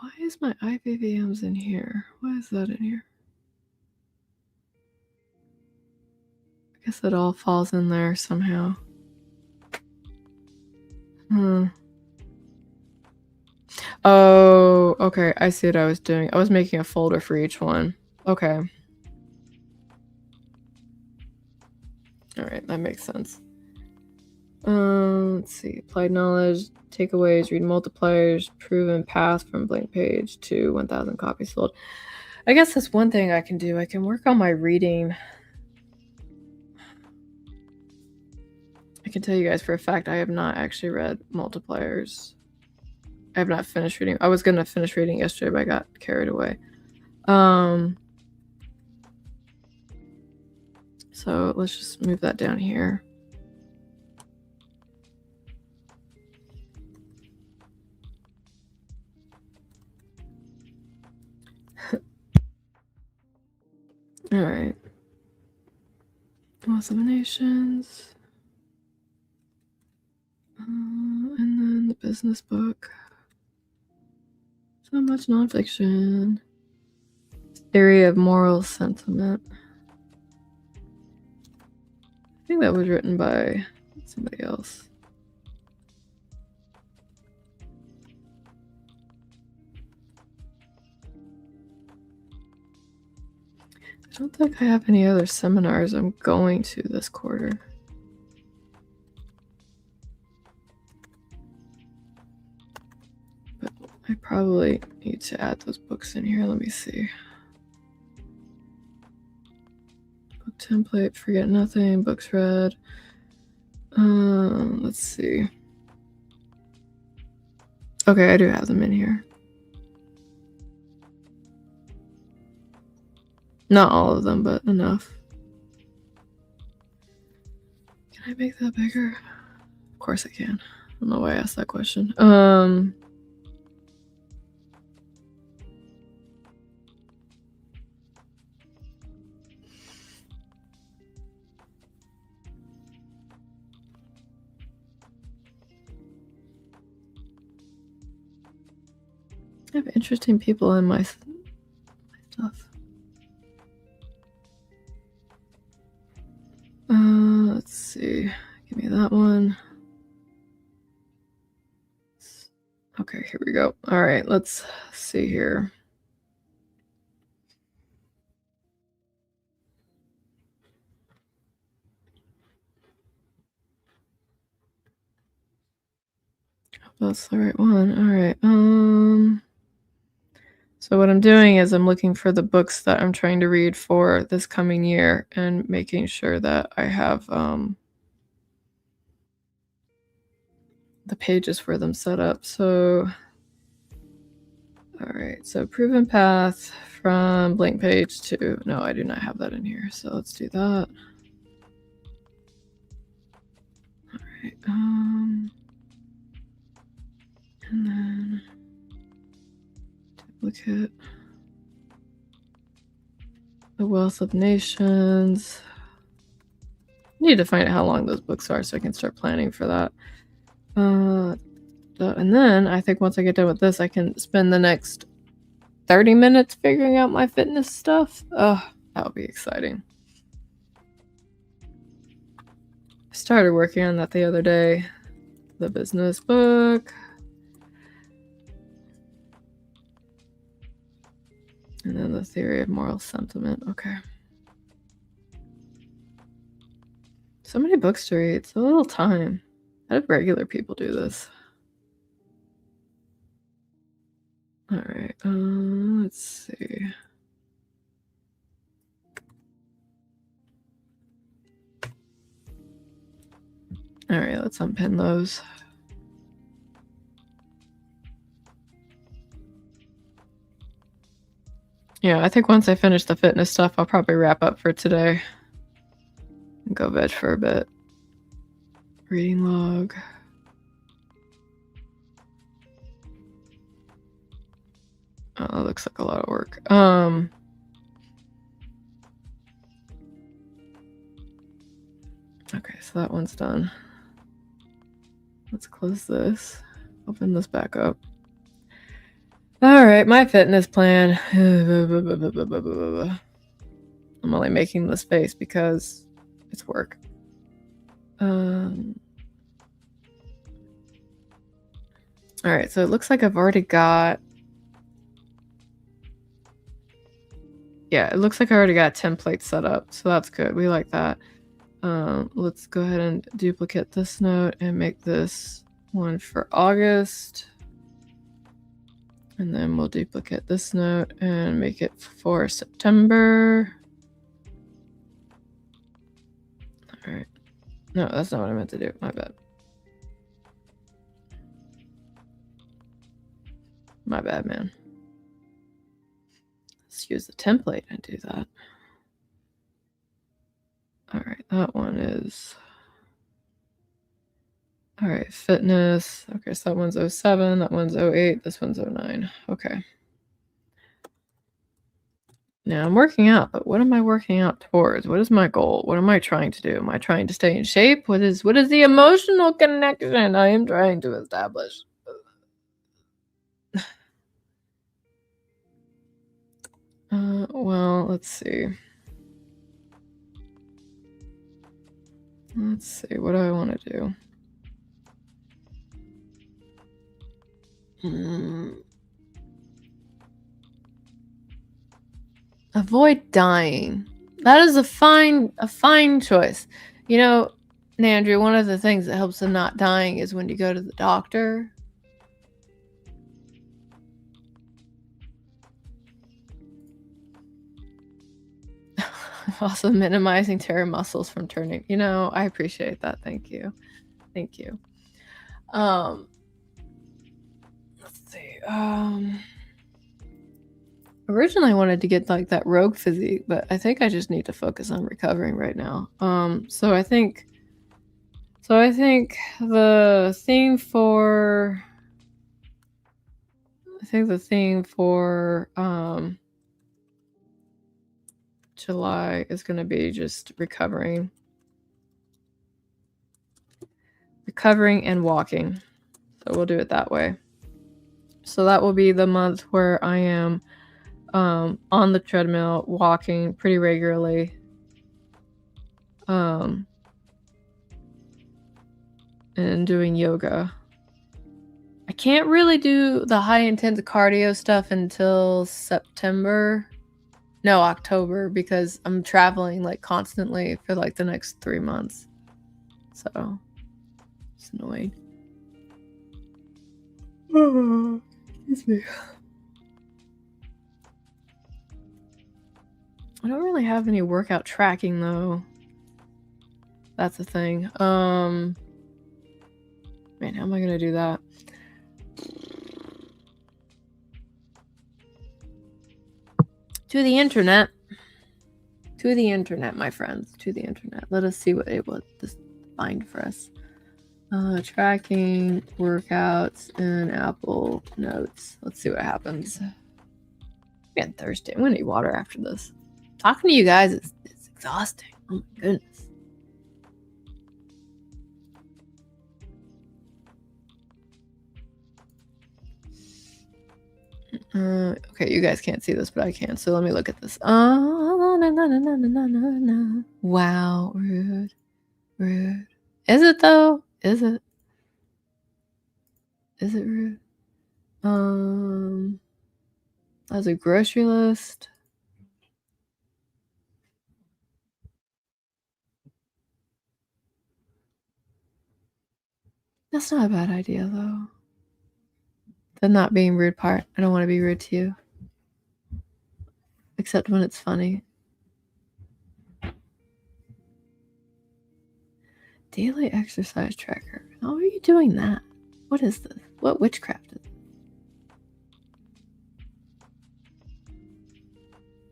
Why is my IVVMs in here? Why is that in here? I guess it all falls in there somehow. Oh, okay. I see what I was doing. I was making a folder for each one. Okay. All right, that makes sense. Let's see. Applied knowledge, takeaways, read multipliers, proven path from blank page to 1,000 copies sold. I guess that's one thing I can do. I can work on my reading. I can tell you guys for a fact I have not actually read multipliers. I have not finished reading. I was gonna finish reading yesterday, but I got carried away. So let's just move that down here. All right. Eliminations. And then the business book. So much nonfiction. Theory of moral sentiment. I think that was written by somebody else. I don't think I have any other seminars I'm going to this quarter. But I probably need to add those books in here. Let me see. Book template, forget nothing, books read. Let's see. Okay, I do have them in here. Not all of them, but enough. Can I make that bigger? Of course I can. I don't know why I asked that question. I have interesting people in my stuff. Let's see. Give me that one. Okay, here we go. All right, let's see here. That's the right one. All right. So what I'm doing is I'm looking for the books that I'm trying to read for this coming year and making sure that I have the pages for them set up. So, all right. So proven path from blank page to, no, I do not have that in here. So let's do that. All right. And then duplicate the Wealth of Nations. I need to find out how long those books are so I can start planning for that. And then I think once I get done with this, I can spend the next 30 minutes figuring out my fitness stuff. Oh, that would be exciting. I started working on that the other day. The business book. And then the theory of moral sentiment. Okay. So many books to read. So little time. How do regular people do this? All right. Let's see. All right, let's unpin those. Yeah, I think once I finish the fitness stuff, I'll probably wrap up for today. And go veg for a bit. Reading log. Oh, that looks like a lot of work. Okay, so that one's done. Let's close this. Open this back up. All right, my fitness plan. I'm only making this face because it's work. All right, so it looks like I've already got... Yeah, it looks like I already got templates set up, so that's good. We like that. Let's go ahead and duplicate this note and make this one for August. And then we'll duplicate this note and make it for September. All right. No, that's not what I meant to do. My bad. My bad, man. Let's use the template and do that. All right, that one is... All right, fitness. Okay, so that one's 07, that one's 08, this one's 09. Okay. Now I'm working out, but what am I working out towards? What is my goal? What am I trying to do? Am I trying to stay in shape? What is the emotional connection I am trying to establish? Well, let's see. Let's see, what do I want to do? Avoid dying. That is a fine choice. You know, Andrew, one of the things that helps in not dying is when you go to the doctor. Also minimizing tear muscles from turning. You know, I appreciate that. Thank you. Thank you. Let's see. Originally I wanted to get like that rogue physique, but I think I just need to focus on recovering right now. So I think the theme for July is going to be just recovering and walking. So we'll do it that way. So that will be the month where I am on the treadmill, walking pretty regularly. And doing yoga. I can't really do the high intense cardio stuff until October, because I'm traveling like constantly for like the next 3 months. So it's annoying. Excuse me. I don't really have any workout tracking though. That's the thing. Man, how am I gonna do that? To the internet. To the internet, my friends. To the internet. Let us see what it will find for us. Tracking workouts in Apple Notes. Let's see what happens. Again, Thursday. I'm gonna need water after this. Talking to you guys is exhausting. Oh my goodness. Okay, you guys can't see this, but I can. So let me look at this. Wow, rude. Rude. Is it though? Is it? Is it rude? As a grocery list. That's not a bad idea though. The not being rude part. I don't want to be rude to you. Except when it's funny. Daily exercise tracker. How are you doing that? What is this? What witchcraft is it?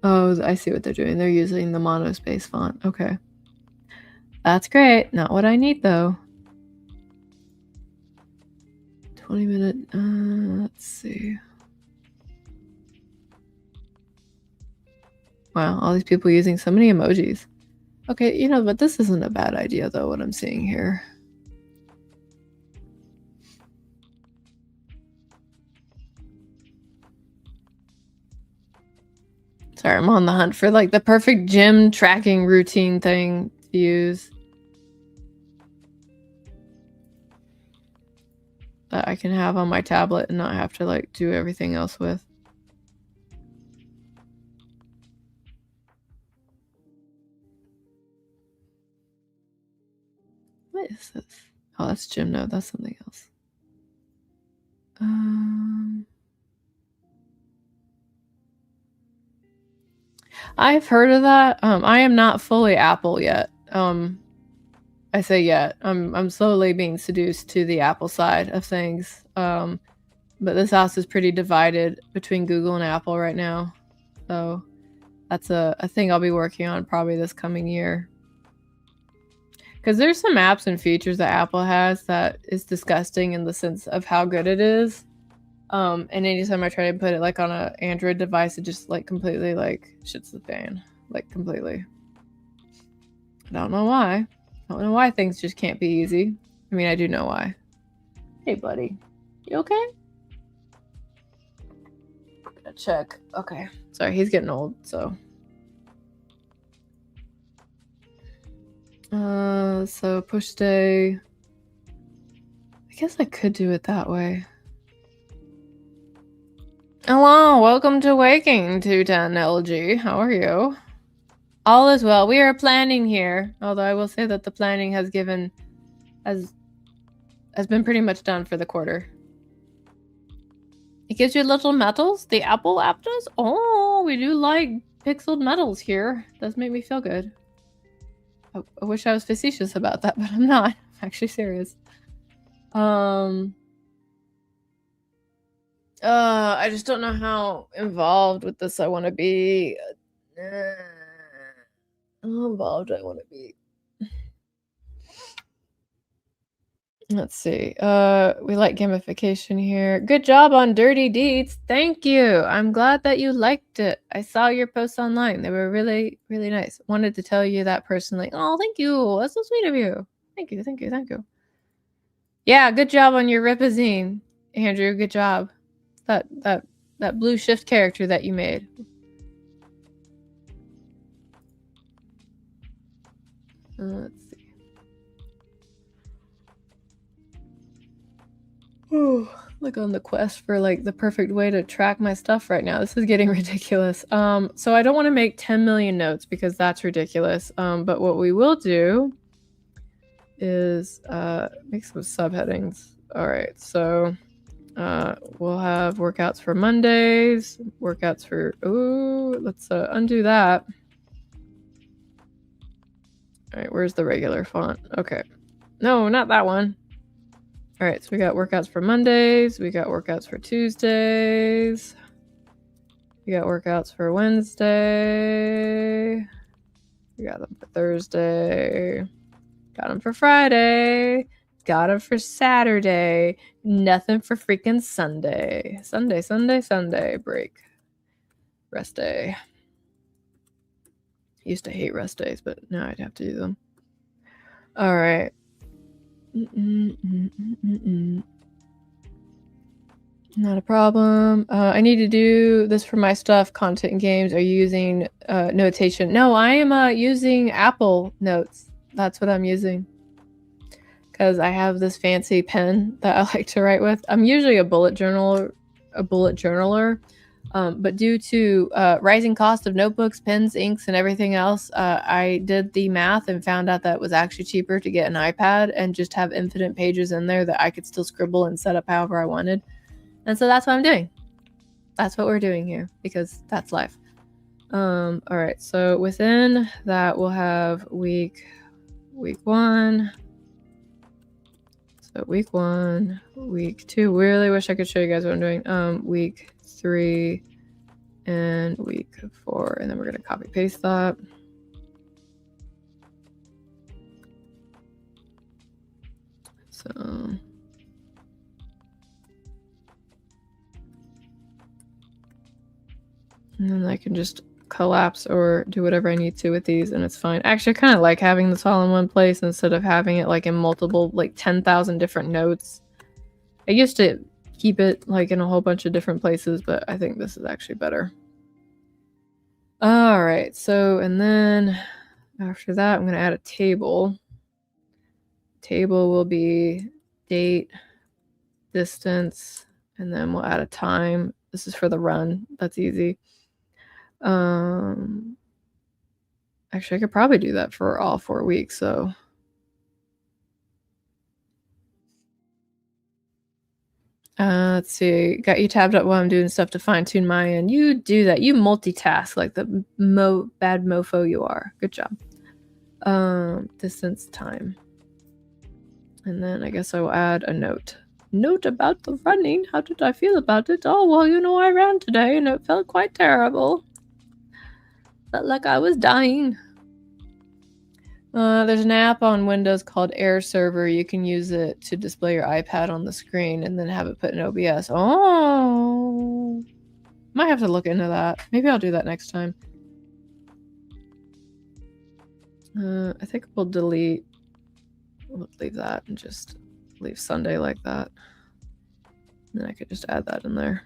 Oh, I see what they're doing. They're using the monospace font. Okay. That's great. Not what I need though. 20-minute. Let's see. Wow, all these people using so many emojis. Okay, you know, but this isn't a bad idea though, what I'm seeing here. Sorry, I'm on the hunt for like the perfect gym tracking routine thing to use. That I can have on my tablet and not have to like do everything else with. What is this? Oh, that's GymNode. That's something else. I've heard of that. I am not fully Apple yet. I say yet. I'm slowly being seduced to the Apple side of things. But this house is pretty divided between Google and Apple right now. So that's a thing I'll be working on probably this coming year. Because there's some apps and features that Apple has that is disgusting in the sense of how good it is. And anytime I try to put it like on an Android device, it just like completely like shits the fan. Like completely. I don't know why. I don't know why things just can't be easy. I mean, I do know why. Hey, buddy. You okay? Gotta check. Okay. Sorry, he's getting old, so. So push day. I guess I could do it that way. Hello, welcome to Waking 210 LG. How are you? All is well. We are planning here, although I will say that the planning has been pretty much done for the quarter. It gives you little medals. The Apple app does. Oh, we do like pixeled medals here. Does make me feel good. I wish I was facetious about that, but I'm not. I'm actually serious. I just don't know how involved with this I want to be. How involved I want to be. Let's see. We like gamification here. Good job on Dirty Deeds. Thank you. I'm glad that you liked it. I saw your posts online. They were really, really nice. Wanted to tell you that personally. Oh, thank you. That's so sweet of you. Thank you, thank you, thank you. Yeah, good job on your Ripazine, Andrew. Good job. That blue shift character that you made. Let's see. Ooh, like on the quest for like the perfect way to track my stuff right now. This is getting ridiculous. So I don't want to make 10 million notes because that's ridiculous. But what we will do is make some subheadings. All right, so we'll have workouts for Mondays, workouts for, ooh, let's undo that. All right, where's the regular font? Okay. No, not that one. All right, so we got workouts for Mondays. We got workouts for Tuesdays. We got workouts for Wednesday. We got them for Thursday. Got them for Friday. Got them for Saturday. Nothing for freaking Sunday. Sunday. Break. Rest day. Used to hate rest days, but now I'd have to do them. All right. Not a problem. I need to do this for my stuff, content and games. Are you using notation? No, I am using Apple Notes. That's what I'm using. Because I have this fancy pen that I like to write with. I'm usually a bullet journaler, but due to rising cost of notebooks, pens, inks, and everything else, I did the math and found out that it was actually cheaper to get an iPad and just have infinite pages in there that I could still scribble and set up however I wanted. And so that's what I'm doing. That's what we're doing here because that's life. All right. So within that, we'll have week 1. So week 1, week 2. Really wish I could show you guys what I'm doing. Week 3 and week 4, and then we're gonna copy paste that. So and then I can just collapse or do whatever I need to with these, and it's fine. Actually, I kind of like having this all in one place instead of having it like in multiple, like 10,000 different notes. I used to keep it like in a whole bunch of different places, but I think this is actually better. All right, so and then after that, I'm going to add a table. Table will be date, distance, and then we'll add a time. This is for the run. That's easy. Actually, I could probably do that for all 4 weeks, so. Let's see. Got you tabbed up while I'm doing stuff to fine-tune my end. You do that. You multitask like the bad mofo you are. Good job. Distance, time. And then I guess I will add a note. Note about the running. How did I feel about it? Oh, well, you know, I ran today and it felt quite terrible. Felt like I was dying. There's an app on Windows called Air Server. You can use it to display your iPad on the screen and then have it put in OBS. Oh, might have to look into that. Maybe I'll do that next time. I think we'll delete. We'll leave that and just leave Sunday like that. And then I could just add that in there.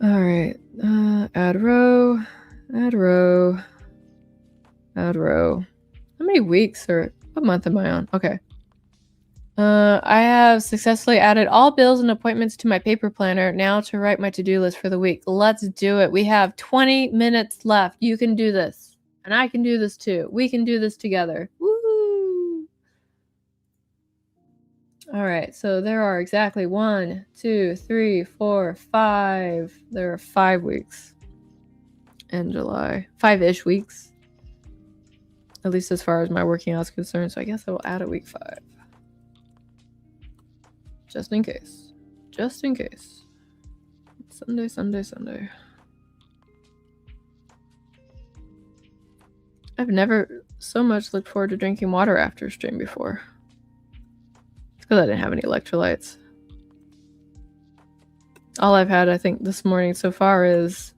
All right. Add row. Add row. Add row. How many weeks or what month am I on? Okay. I have successfully added all bills and appointments to my paper planner. Now to write my to-do list for the week. Let's do it. We have 20 minutes left. You can do this. And I can do this too. We can do this together. Woo! All right. So there are exactly 1, 2, 3, 4, 5. There are 5 weeks in July. 5-ish weeks. At least as far as my working hours concerned. So I guess I will add a week 5. Just in case. Just in case. Sunday, Sunday, Sunday. I've never so much looked forward to drinking water after a stream before. It's because I didn't have any electrolytes. All I've had, I think, this morning so far is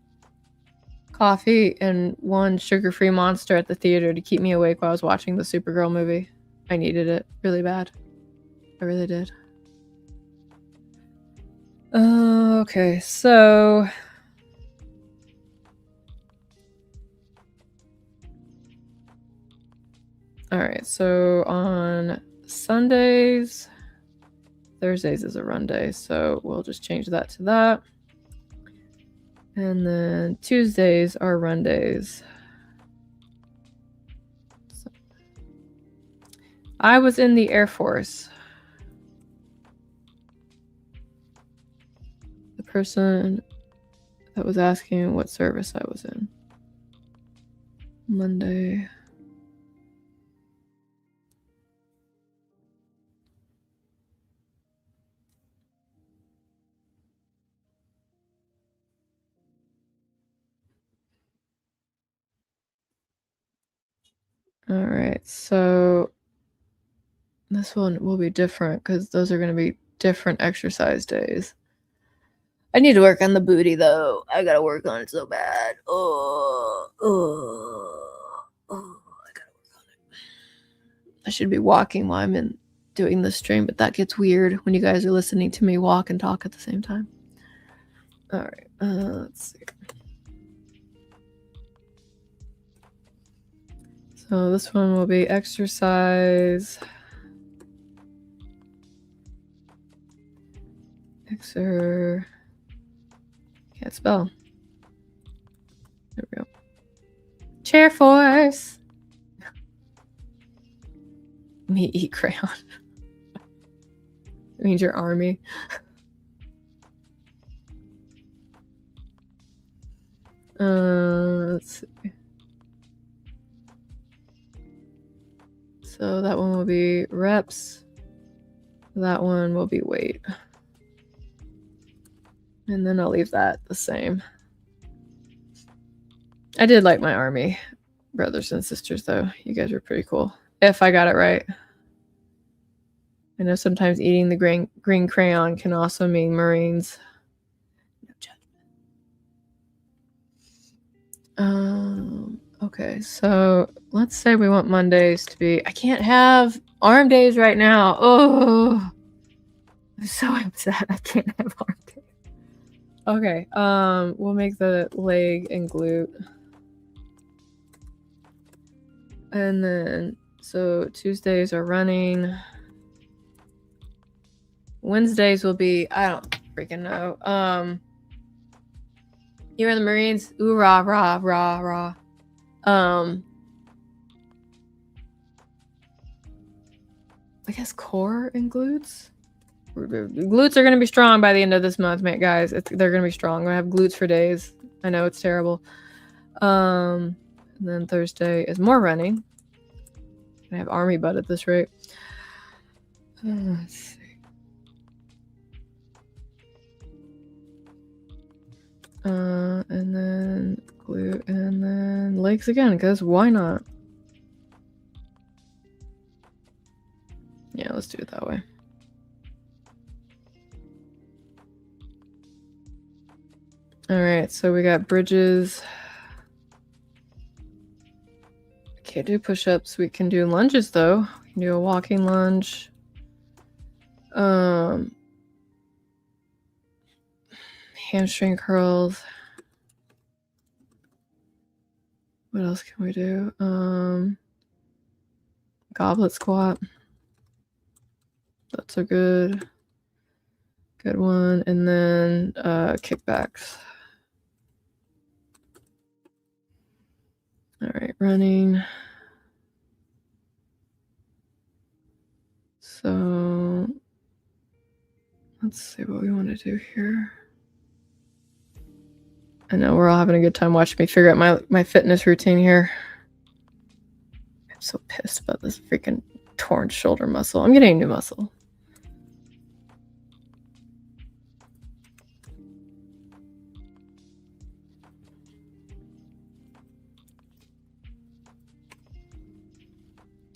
coffee and 1 sugar-free Monster at the theater to keep me awake while I was watching the Supergirl movie. I needed it really bad. I really did. Okay, so all right, so on Sundays, Thursdays is a run day, so we'll just change that to that. And then Tuesdays are run days. So, I was in the Air Force. The person that was asking what service I was in. Monday. All right, so this one will be different because those are going to be different exercise days. I need to work on the booty though. I gotta work on it so bad. I gotta work on it. I should be walking while I'm in doing this stream, but that gets weird when you guys are listening to me walk and talk at the same time. All right, let's see. So this one will be exercise. Can't spell. There we go. Chair force. Me eat crayon. It means your army. Let's see. So that one will be reps. That one will be weight. And then I'll leave that the same. I did like my army brothers and sisters, though. You guys were pretty cool. If I got it right. I know sometimes eating the green crayon can also mean Marines. No judgment. Okay, so let's say we want Mondays to be... I can't have arm days right now. Oh, I'm so upset. I can't have arm days. Okay, we'll make the leg and glute. And then, so Tuesdays are running. Wednesdays will be, I don't freaking know. You are the Marines. Ooh, rah, rah, rah, rah. I guess core and glutes. Glutes are going to be strong by the end of this month, mate, guys. They're going to be strong. I'm going to have glutes for days. I know it's terrible. And then Thursday is more running. I have army butt at this rate. Let's see. And then glute, and then legs again, because why not? Yeah, let's do it that way. All right, so we got bridges. Can't do push-ups. We can do lunges, though. We can do a walking lunge. Hamstring curls. What else can we do? Goblet squat. That's a good one. And then kickbacks. All right, running. So let's see what we want to do here. I know we're all having a good time watching me figure out my fitness routine here. I'm so pissed about this freaking torn shoulder muscle. I'm getting a new muscle.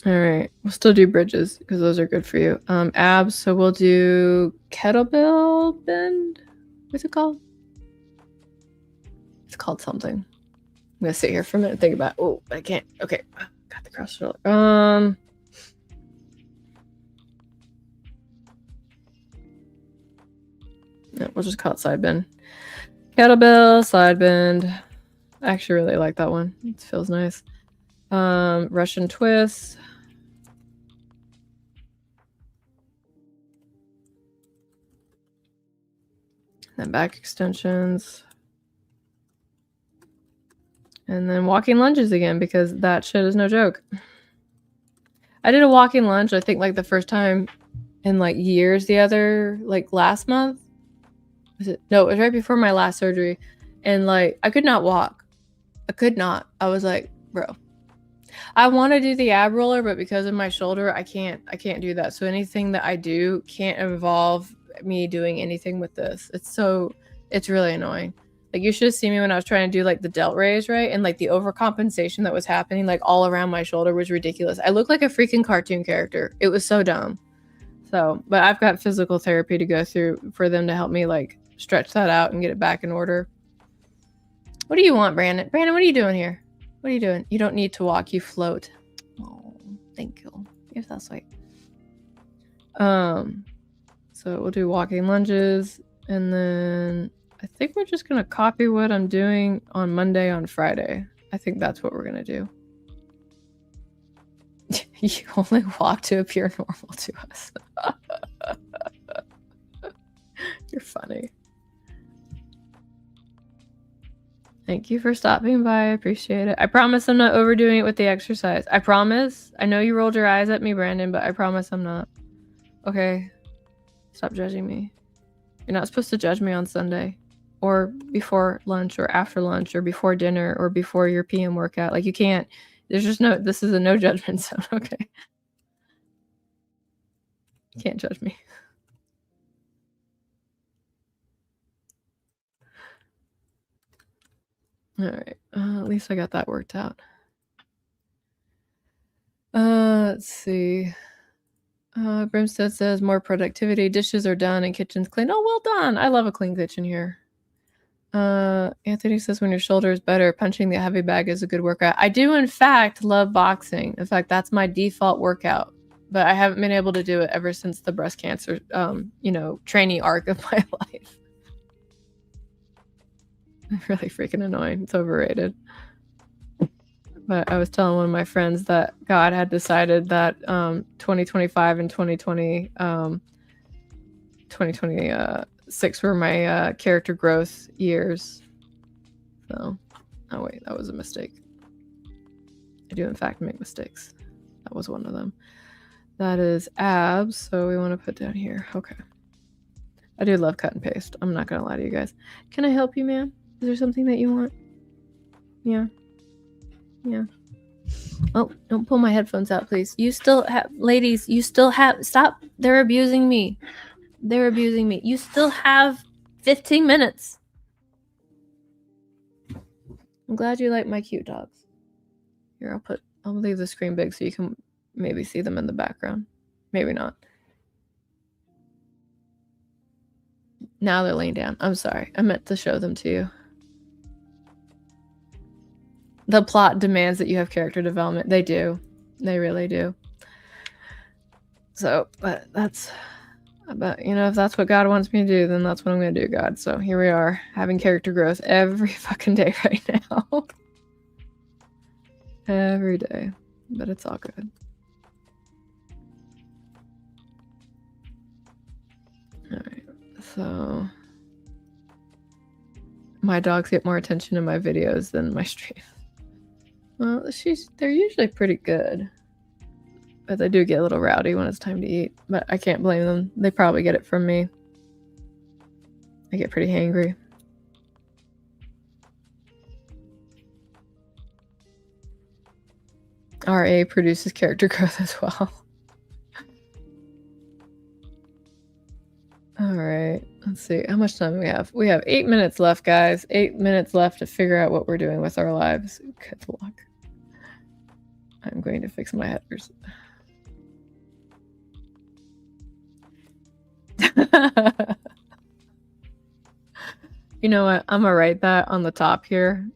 All right, we'll still do bridges because those are good for you. Abs, so we'll do kettlebell bend. What's it called? It's called something. I'm gonna sit here for a minute and think about it. Oh, I can't. Okay, got the cross shoulder. Yeah, we'll just call it side bend. Kettlebell, side bend. I actually really like that one. It feels nice. Russian twist. Then back extensions. And then walking lunges again, because that shit is no joke. I did a walking lunge, I think, like the first time in like years last month. No, it was right before my last surgery. And like, I could not walk. I could not. I was like, bro. I want to do the ab roller, but because of my shoulder, I can't do that. So anything that I do can't involve me doing anything with this. It's really annoying. Like, you should have seen me when I was trying to do like the delt raise, right? And like the overcompensation that was happening like all around my shoulder was ridiculous. I looked like a freaking cartoon character. It was so dumb. So, but I've got physical therapy to go through for them to help me like stretch that out and get it back in order. What do you want, Brandon? Brandon, what are you doing here? What are you doing? You don't need to walk. You float. Oh, thank you. You're so sweet. So we'll do walking lunges, and then I think we're just gonna copy what I'm doing on Monday on Friday. I think that's what we're gonna do. You only walk to appear normal to us. You're funny. Thank you for stopping by. I appreciate it. I promise I'm not overdoing it with the exercise. I promise. I know you rolled your eyes at me, Brandon, but I promise I'm not. Okay. Stop judging me. You're not supposed to judge me on Sunday or before lunch or after lunch or before dinner or before your PM workout. Like, you can't. There's just no, this is a no judgment zone. Okay. Can't judge me. All right. At least I got that worked out. Let's see. Brimstead says more productivity. Dishes are done and kitchen's clean. Oh, well done. I love a clean kitchen here. Anthony says when your shoulder is better, punching the heavy bag is a good workout. I do, in fact, love boxing. In fact, that's my default workout. But I haven't been able to do it ever since the breast cancer, training arc of my life. Really freaking annoying. It's overrated. But I was telling one of my friends that God had decided that 2025 and 2026 were my character growth years. So, oh wait, that was a mistake. I do in fact make mistakes. That was one of them. That is abs, so we want to put down here. Okay. I do love cut and paste. I'm not gonna lie to you guys. Can I help you, man? Is there something that you want? Yeah. Yeah. Oh, don't pull my headphones out, please. You still have, ladies, you still have, stop. They're abusing me. They're abusing me. You still have 15 minutes. I'm glad you like my cute dogs. Here, I'll leave the screen big so you can maybe see them in the background. Maybe not. Now they're laying down. I'm sorry. I meant to show them to you. The plot demands that you have character development. They do. They really do. So, but if that's what God wants me to do, then that's what I'm going to do, God. So here we are, having character growth every fucking day right now. Every day. But it's all good. Alright, so my dogs get more attention in my videos than my stream. Well, they're usually pretty good. But they do get a little rowdy when it's time to eat. But I can't blame them. They probably get it from me. I get pretty hangry. RA produces character growth as well. All right, let's see. How much time do we have? We have 8 minutes left, guys. 8 minutes left to figure out what we're doing with our lives. Good luck. I'm going to fix my headers. You know what? I'm gonna write that on the top here.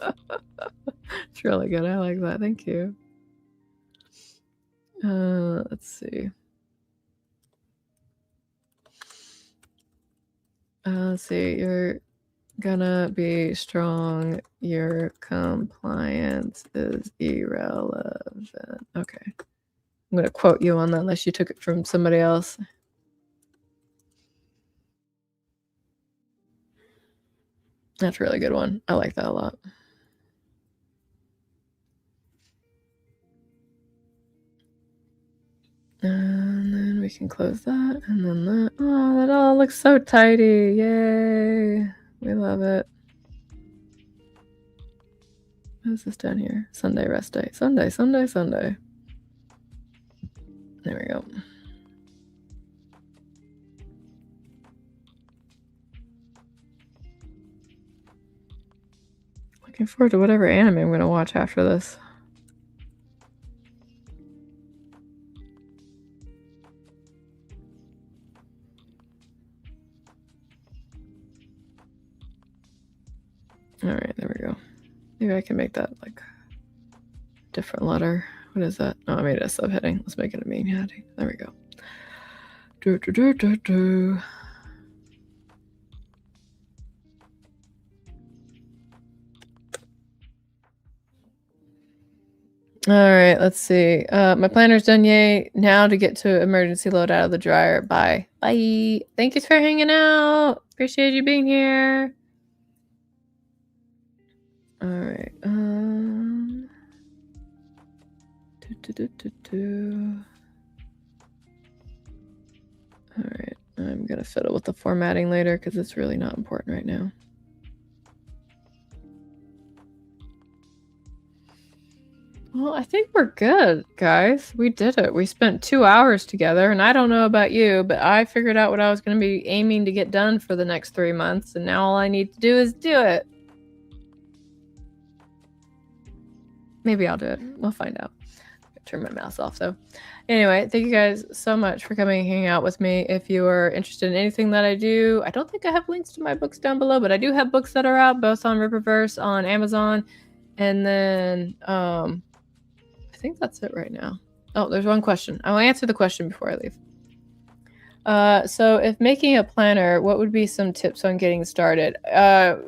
It's really good. I like that. Thank you. Let's see. Let's see. You're gonna be strong. Your compliance is irrelevant. Okay. I'm gonna quote you on that unless you took it from somebody else. That's a really good one. I like that a lot. And then we can close that. And then that. Oh, that all looks so tidy. Yay. We love it. What is this down here? Sunday rest day. Sunday. There we go. Looking forward to whatever anime I'm going to watch after this. All right, there we go. Maybe I can make that like a different letter. What is that? Oh, I made it a subheading. Let's make it a main heading. There we go. Do, do, do, do, do. All right, let's see. My planner's done, yay. Now to get to emergency load out of the dryer. Bye. Bye. Thank you for hanging out. Appreciate you being here. All right. All right. I'm going to fiddle with the formatting later because it's really not important right now. Well, I think we're good, guys. We did it. We spent 2 hours together, and I don't know about you, but I figured out what I was going to be aiming to get done for the next 3 months, and now all I need to do is do it. Maybe I'll do it. We'll find out. Turn my mouse off, though. Anyway, thank you guys so much for coming and hanging out with me. If you are interested in anything that I do, I don't think I have links to my books down below, but I do have books that are out, both on Riververse, on Amazon, and then, I think that's it right now. Oh, there's one question. I'll answer the question before I leave. So if making a planner, what would be some tips on getting started?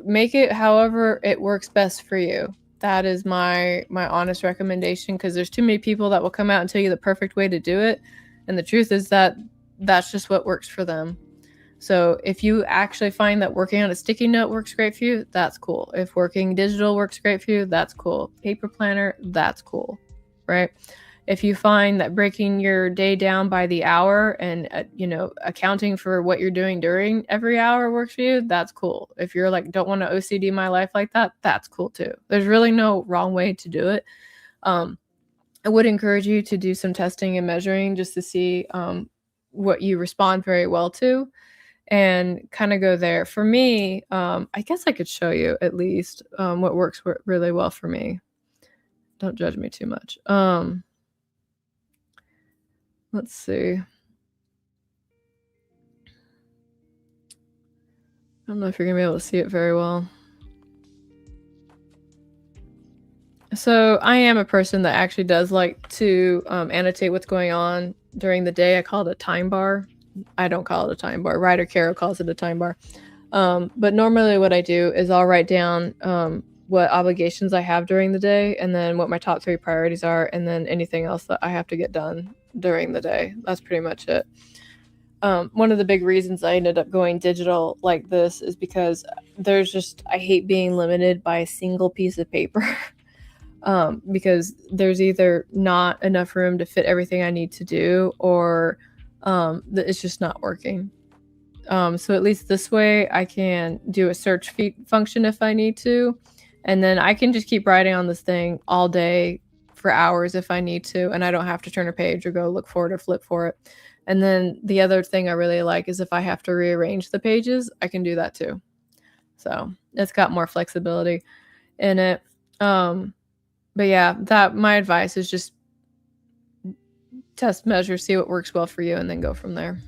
Make it however it works best for you. That is my honest recommendation, because there's too many people that will come out and tell you the perfect way to do it. And the truth is that that's just what works for them. So if you actually find that working on a sticky note works great for you, that's cool. If working digital works great for you, that's cool. Paper planner, that's cool, right? If you find that breaking your day down by the hour and, accounting for what you're doing during every hour works for you, that's cool. If you're like, don't want to OCD my life like that, that's cool too. There's really no wrong way to do it. I would encourage you to do some testing and measuring just to see what you respond very well to, and kind of go there. For me, I guess I could show you at least what works really well for me. Don't judge me too much. Let's see. I don't know if you're going to be able to see it very well. So I am a person that actually does like to annotate what's going on during the day. I call it a time bar. I don't call it a time bar. Ryder Carroll calls it a time bar. But normally what I do is I'll write down what obligations I have during the day, and then what my top 3 priorities are, and then anything else that I have to get done during the day. That's pretty much it. One of the big reasons I ended up going digital like this is because I hate being limited by a single piece of paper. Because there's either not enough room to fit everything I need to do, or it's just not working. So at least this way I can do a search function if I need to, and then I can just keep writing on this thing all day for hours if I need to, and I don't have to turn a page or go look for it or flip for it. And then the other thing I really like is if I have to rearrange the pages, I can do that too. So it's got more flexibility in it. But yeah, my advice is just test, measure, see what works well for you, and then go from there.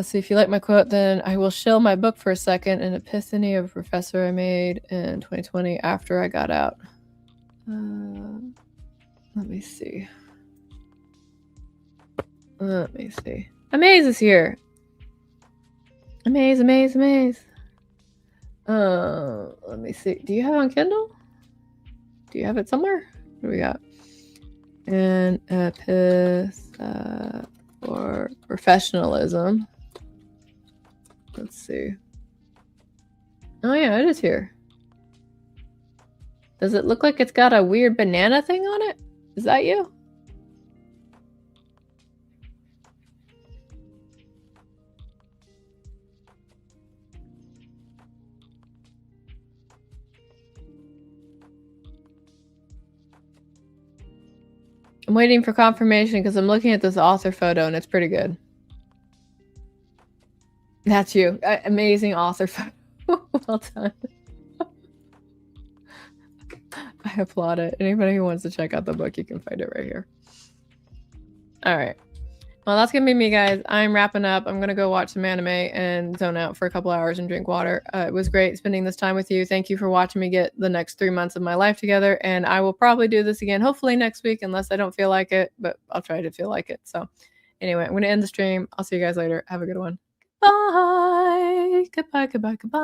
So if you like my quote, then I will shill my book for a second, an epiphany of a professor I made in 2020 after I got out. Let me see. Amaze is here. Amaze. Let me see. Do you have it on Kindle? Do you have it somewhere? What do we got? An epiphany for professionalism. Let's see. Oh yeah, it is here. Does it look like it's got a weird banana thing on it? Is that you? I'm waiting for confirmation because I'm looking at this author photo and it's pretty good. That's you. Amazing author photo. Well done. I applaud it. Anybody who wants to check out the book, you can find it right here. All right. Well, that's gonna be me, guys. I'm wrapping up. I'm gonna go watch some anime and zone out for a couple hours and drink water. It was great spending this time with you. Thank you for watching me get the next 3 months of my life together, and I will probably do this again, hopefully next week, unless I don't feel like it, but I'll try to feel like it. So, anyway, I'm gonna end the stream. I'll see you guys later. Have a good one. Bye. Goodbye, goodbye, goodbye.